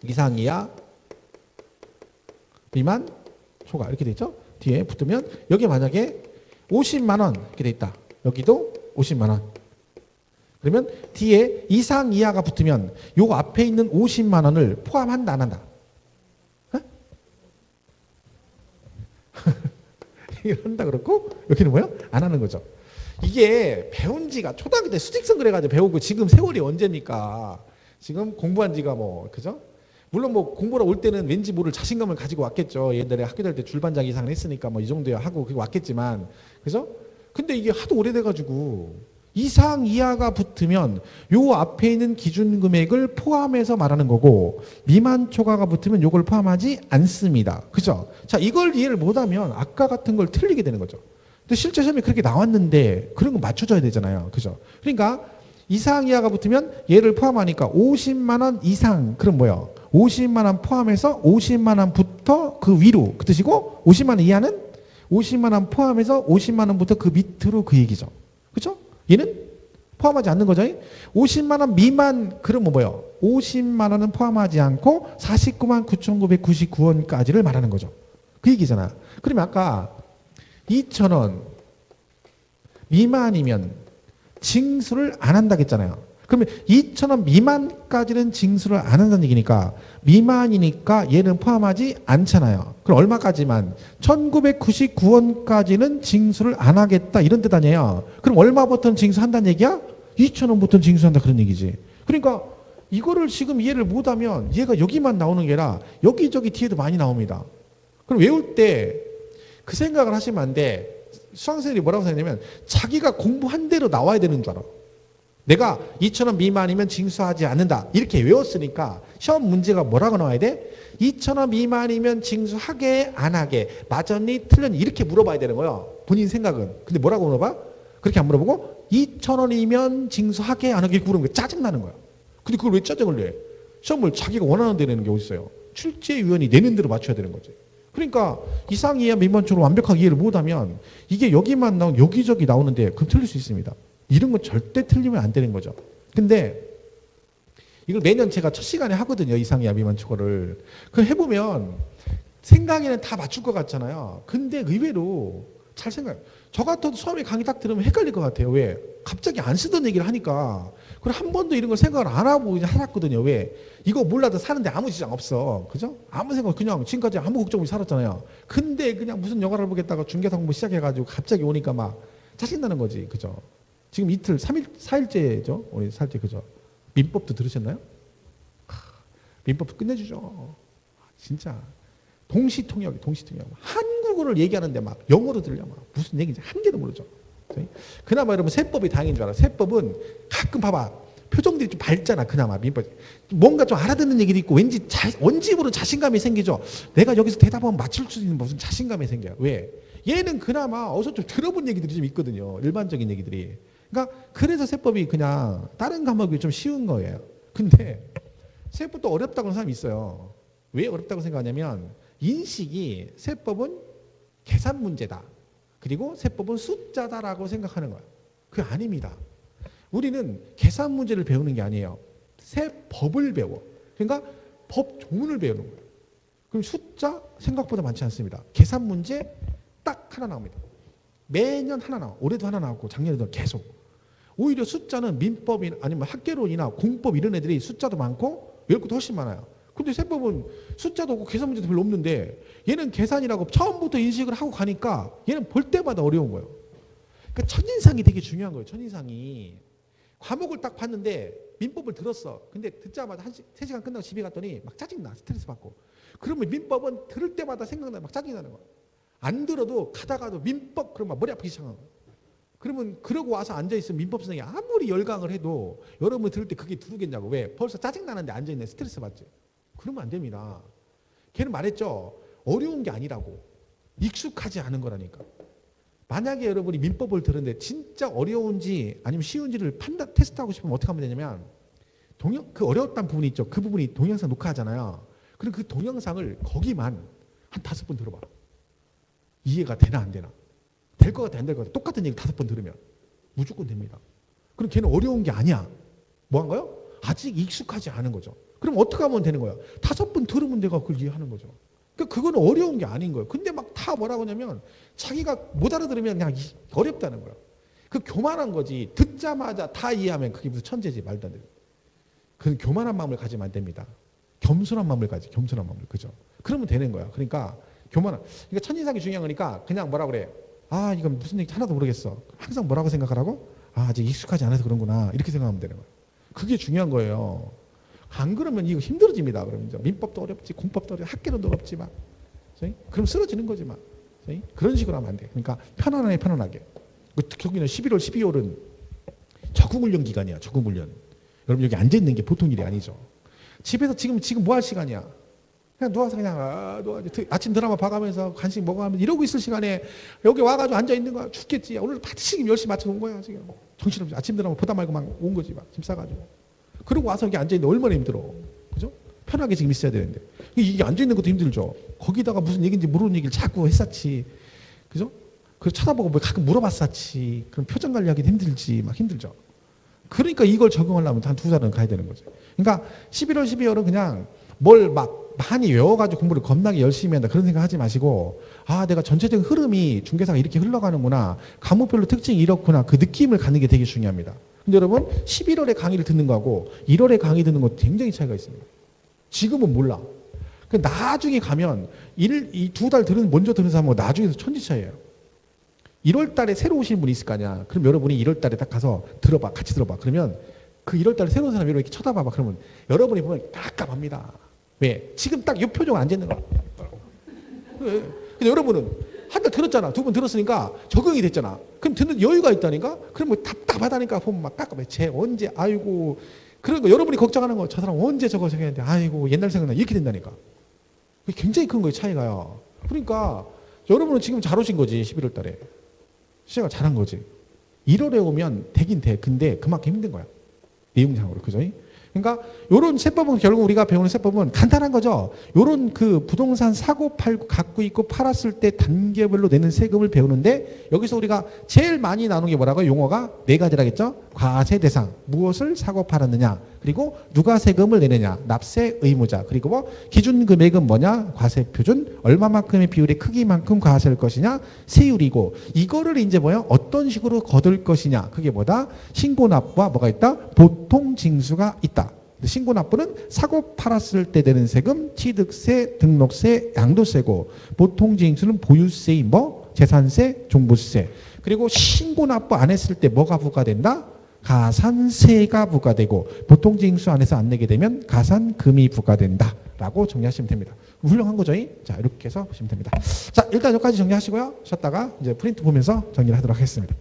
S1: 이상, 이하, 미만, 초과 이렇게 돼 있죠? 뒤에 붙으면 여기 만약에 50만 원 이렇게 돼 있다. 여기도 50만 원. 그러면 뒤에 이상, 이하가 붙으면 요 앞에 있는 50만 원을 포함한다 안 한다? 이걸 한다 그렇고 여기는 뭐야? 안 하는 거죠. 이게 배운 지가 초등학교 때 수직선 그래가지고 배우고 지금 세월이 언제입니까? 지금 공부한 지가 뭐 그죠? 물론 뭐 공부를 올 때는 왠지 모를 자신감을 가지고 왔겠죠. 옛날에 학교 다닐 때 줄반장 이상을 했으니까 뭐 이 정도야 하고 그게 왔겠지만 그죠? 근데 이게 하도 오래돼가지고 이상 이하가 붙으면 요 앞에 있는 기준 금액을 포함해서 말하는 거고 미만 초과가 붙으면 요걸 포함하지 않습니다. 그죠? 자, 이걸 이해를 못하면 아까 같은 걸 틀리게 되는 거죠. 근데 실제 시험에 그렇게 나왔는데 그런 거 맞춰줘야 되잖아요. 그죠? 그러니까 이상 이하가 붙으면 얘를 포함하니까 50만 원 이상 그럼 뭐예요? 50만 원 포함해서 50만 원부터 그 위로 그 뜻이고 50만 원 이하는 50만 원 포함해서 50만 원부터 그 밑으로 그 얘기죠. 그죠? 얘는 포함하지 않는 거죠. 50만 원 미만 그러면 뭐예요? 50만 원은 포함하지 않고 49만 9,999원까지를 말하는 거죠. 그 얘기잖아. 그러면 아까 2,000원 미만이면 징수를 안 한다고 했잖아요. 그러면 2,000원 미만까지는 징수를 안 한다는 얘기니까 미만이니까 얘는 포함하지 않잖아요. 그럼 얼마까지만? 1,999원까지는 징수를 안 하겠다 이런 뜻 아니에요. 그럼 얼마부터는 징수한다는 얘기야? 2,000원부터는 징수한다 그런 얘기지. 그러니까 이거를 지금 이해를 못하면 얘가 여기만 나오는 게 아니라 여기저기 뒤에도 많이 나옵니다. 그럼 외울 때 그 생각을 하시면 안 돼. 수강생들이 뭐라고 생각하냐면 자기가 공부한 대로 나와야 되는 줄 알아. 내가 2,000원 미만이면 징수하지 않는다. 이렇게 외웠으니까 시험 문제가 뭐라고 나와야 돼? 2,000원 미만이면 징수하게 안 하게 맞았니 틀렸니 이렇게 물어봐야 되는 거예요. 본인 생각은. 근데 뭐라고 물어봐? 그렇게 안 물어보고 2,000원이면 징수하게 안 하게 이렇게 물으면 짜증나는 거야. 근데 그걸 왜 짜증을 내? 시험을 자기가 원하는 대로 내는 게 어딨어요. 출제위원이 내는 대로 맞춰야 되는 거지. 그러니까 이상 이하 미만처럼 완벽하게 이해를 못하면 이게 여기만 나오면 여기저기 나오는데 그럼 틀릴 수 있습니다. 이런 건 절대 틀리면 안 되는 거죠. 근데 이걸 매년 제가 첫 시간에 하거든요. 이상 이하 미만 초과를. 그 해보면 생각에는 다 맞출 것 같잖아요. 근데 의외로 잘 생각해요. 저 같아도 처음에 강의 딱 들으면 헷갈릴 것 같아요. 왜? 갑자기 안 쓰던 얘기를 하니까. 그리고 한 번도 이런 걸 생각을 안 하고 그냥 살았거든요. 왜? 이거 몰라도 사는데 아무 지장 없어. 그죠? 아무 생각 그냥 지금까지 아무 걱정 없이 살았잖아요. 근데 그냥 무슨 영화를 보겠다가 중개사 공부 시작해가지고 갑자기 오니까 막 짜증나는 거지. 그죠? 지금 이틀, 3일, 4일째죠. 우리 4일째 그죠. 민법도 들으셨나요? 민법도 끝내주죠. 진짜. 동시통역. 한국어를 얘기하는데 막 영어로 들려. 막 무슨 얘기인지 한 개도 모르죠. 그나마 여러분 세법이 다행인 줄 알아. 세법은 가끔 봐봐. 표정들이 좀 밝잖아. 그나마 민법. 뭔가 좀 알아듣는 얘기도 있고 왠지 원집으로 자신감이 생기죠. 내가 여기서 대답하면 맞출 수 있는 무슨 자신감이 생겨요. 왜? 얘는 그나마 어디서 좀 들어본 얘기들이 좀 있거든요. 일반적인 얘기들이. 그러니까 그래서 세법이 그냥 다른 과목이 좀 쉬운 거예요. 근데 세법도 어렵다고 하는 사람이 있어요. 왜 어렵다고 생각하냐면 인식이 세법은 계산 문제다. 그리고 세법은 숫자다라고 생각하는 거예요. 그게 아닙니다. 우리는 계산 문제를 배우는 게 아니에요. 세법을 배워. 그러니까 법 조문을 배우는 거예요. 그럼 숫자 생각보다 많지 않습니다. 계산 문제 딱 하나 나옵니다. 매년 하나 나와. 올해도 하나 나왔고 작년에도 계속. 오히려 숫자는 민법이나 아니면 학개론이나 공법 이런 애들이 숫자도 많고 외울 것도 훨씬 많아요. 근데 세법은 숫자도 없고 계산 문제도 별로 없는데 얘는 계산이라고 처음부터 인식을 하고 가니까 얘는 볼 때마다 어려운 거예요. 그러니까 첫인상이 되게 중요한 거예요. 첫인상이. 과목을 딱 봤는데 민법을 들었어. 근데 듣자마자 3시간 끝나고 집에 갔더니 막 짜증나. 스트레스 받고. 그러면 민법은 들을 때마다 생각나. 막 짜증이 나는 거야. 안 들어도 가다가도 민법 그러면 머리 아프기 시작하는 거야. 그러면 그러고 와서 앉아있으면 민법 선생님이 아무리 열강을 해도 여러분 들을 때 그게 두르겠냐고. 왜? 벌써 짜증나는데 앉아있네. 스트레스 받지. 그러면 안 됩니다. 걔는 말했죠. 어려운 게 아니라고. 익숙하지 않은 거라니까. 만약에 여러분이 민법을 들었는데 진짜 어려운지 아니면 쉬운지를 테스트하고 싶으면 어떻게 하면 되냐면 그 어려웠던 부분이 있죠. 그 부분이 동영상 녹화하잖아요. 그럼 그 동영상을 거기만 한 5번 들어봐. 이해가 되나 안 되나. 될 것 같아 안 될 것 같아. 똑같은 얘기 5번 들으면 무조건 됩니다. 그럼 걔는 어려운 게 아니야. 뭐 한 거요? 아직 익숙하지 않은 거죠. 그럼 어떻게 하면 되는 거야? 5번 들으면 내가 그걸 이해하는 거죠. 그러니까 그건 어려운 게 아닌 거예요. 근데 막 다 뭐라고 하냐면 자기가 못 알아들으면 그냥 어렵다는 거야. 그 교만한 거지. 듣자마자 다 이해하면 그게 무슨 천재지. 말도 안 돼. 그 교만한 마음을 가지면 안 됩니다. 겸손한 마음을 가지. 겸손한 마음을. 그죠? 그러면 되는 거야. 그러니까 그러니까 첫인상이 중요한 거니까 그냥 뭐라 그래. 아 이건 무슨 얘기인지 하나도 모르겠어. 항상 뭐라고 생각하라고? 아 아직 익숙하지 않아서 그런구나. 이렇게 생각하면 되는 거야. 그게 중요한 거예요. 안 그러면 이거 힘들어집니다. 그러면 이제 민법도 어렵지, 공법도 어렵지, 학계론도 어렵지 막. 그럼 쓰러지는 거지 막. 그런 식으로 하면 안 돼. 그러니까 편안하게. 특히는 11월, 12월은 적응훈련 기간이야. 적응훈련. 여러분 여기 앉아 있는 게 보통 일이 아니죠. 집에서 지금 뭐 할 시간이야? 그냥 누워서 아침 드라마 봐가면서 간식 먹어가면서 이러고 있을 시간에 여기 와가지고 앉아 있는 거야. 죽겠지. 오늘 지금 열심히 맞춰 온 거야 지금. 정신없이 아침 드라마 보다 말고 막 온 거지 막. 짐 싸가지고. 그러고 와서 여기 앉아 있는데 얼마나 힘들어. 그죠? 편하게 지금 있어야 되는데. 이게 앉아 있는 것도 힘들죠. 거기다가 무슨 얘기인지 모르는 얘기를 자꾸 했었지. 그죠? 그걸 쳐다보고 뭐 가끔 물어봤었지. 그럼 표정 관리하기도 힘들지. 막 힘들죠. 그러니까 이걸 적응하려면 한 2달은 가야 되는 거죠. 그러니까 11월, 12월은 그냥 뭘 막 많이 외워가지고 공부를 겁나게 열심히 한다. 그런 생각 하지 마시고, 아, 내가 전체적인 흐름이 중개사가 이렇게 흘러가는구나. 과목별로 특징이 이렇구나. 그 느낌을 갖는 게 되게 중요합니다. 근데 여러분, 11월에 강의를 듣는 거하고 1월에 강의 듣는 거 굉장히 차이가 있습니다. 지금은 몰라. 나중에 가면 이 2달 먼저 들은 사람하고 나중에서 천지 차이예요. 1월 달에 새로 오신 분이 있을 거 아니야. 그럼 여러분이 1월 달에 딱 가서 들어봐. 같이 들어봐. 그러면 그 1월 달에 새로운 사람이 이렇게 쳐다봐봐. 그러면 여러분이 보면 깜깜합니다. 왜? 지금 딱 이 표정 앉아 있는 거야. 근데 여러분은 한 달 들었잖아. 2번 들었으니까 적응이 됐잖아. 그럼 듣는 여유가 있다니까? 그럼 뭐 답답하다니까 보면 막 깜깜해. 쟤 언제, 아이고. 그런 거 여러분이 걱정하는 거, 저 사람 언제 저거 생각했는데, 아이고, 옛날 생각나. 이렇게 된다니까. 그게 굉장히 큰 거예요, 차이가요. 그러니까 여러분은 지금 잘 오신 거지, 11월 달에. 시작을 잘한 거지. 1월에 오면 되긴 돼. 근데 그만큼 힘든 거야. 내용상으로. 그죠? 그러니까 요런 세법은 결국 우리가 배우는 세법은 간단한 거죠. 요런 그 부동산 사고 팔고 갖고 있고 팔았을 때 단계별로 내는 세금을 배우는데 여기서 우리가 제일 많이 나누는 게 뭐라고요? 용어가 4가지라겠죠? 과세 대상, 무엇을 사고 팔았느냐, 그리고 누가 세금을 내느냐, 납세 의무자, 그리고 뭐 기준 금액은 뭐냐, 과세 표준, 얼마만큼의 비율의 크기만큼 과세할 것이냐, 세율이고, 이거를 이제 뭐야? 어떤 식으로 거둘 것이냐, 그게 뭐다? 신고납부와 뭐가 있다? 보통 징수가 있다. 신고납부는 사고 팔았을 때 내는 세금, 취득세, 등록세, 양도세고, 보통징수는 보유세인 뭐 재산세, 종부세. 그리고 신고 납부 안 했을 때 뭐가 부과된다? 가산세가 부과되고 보통징수 안에서 안 내게 되면 가산금이 부과된다 라고 정리하시면 됩니다. 훌륭한 거죠? 자, 이렇게 해서 보시면 됩니다. 자, 일단 여기까지 정리하시고요. 쉬었다가 이제 프린트 보면서 정리를 하도록 하겠습니다.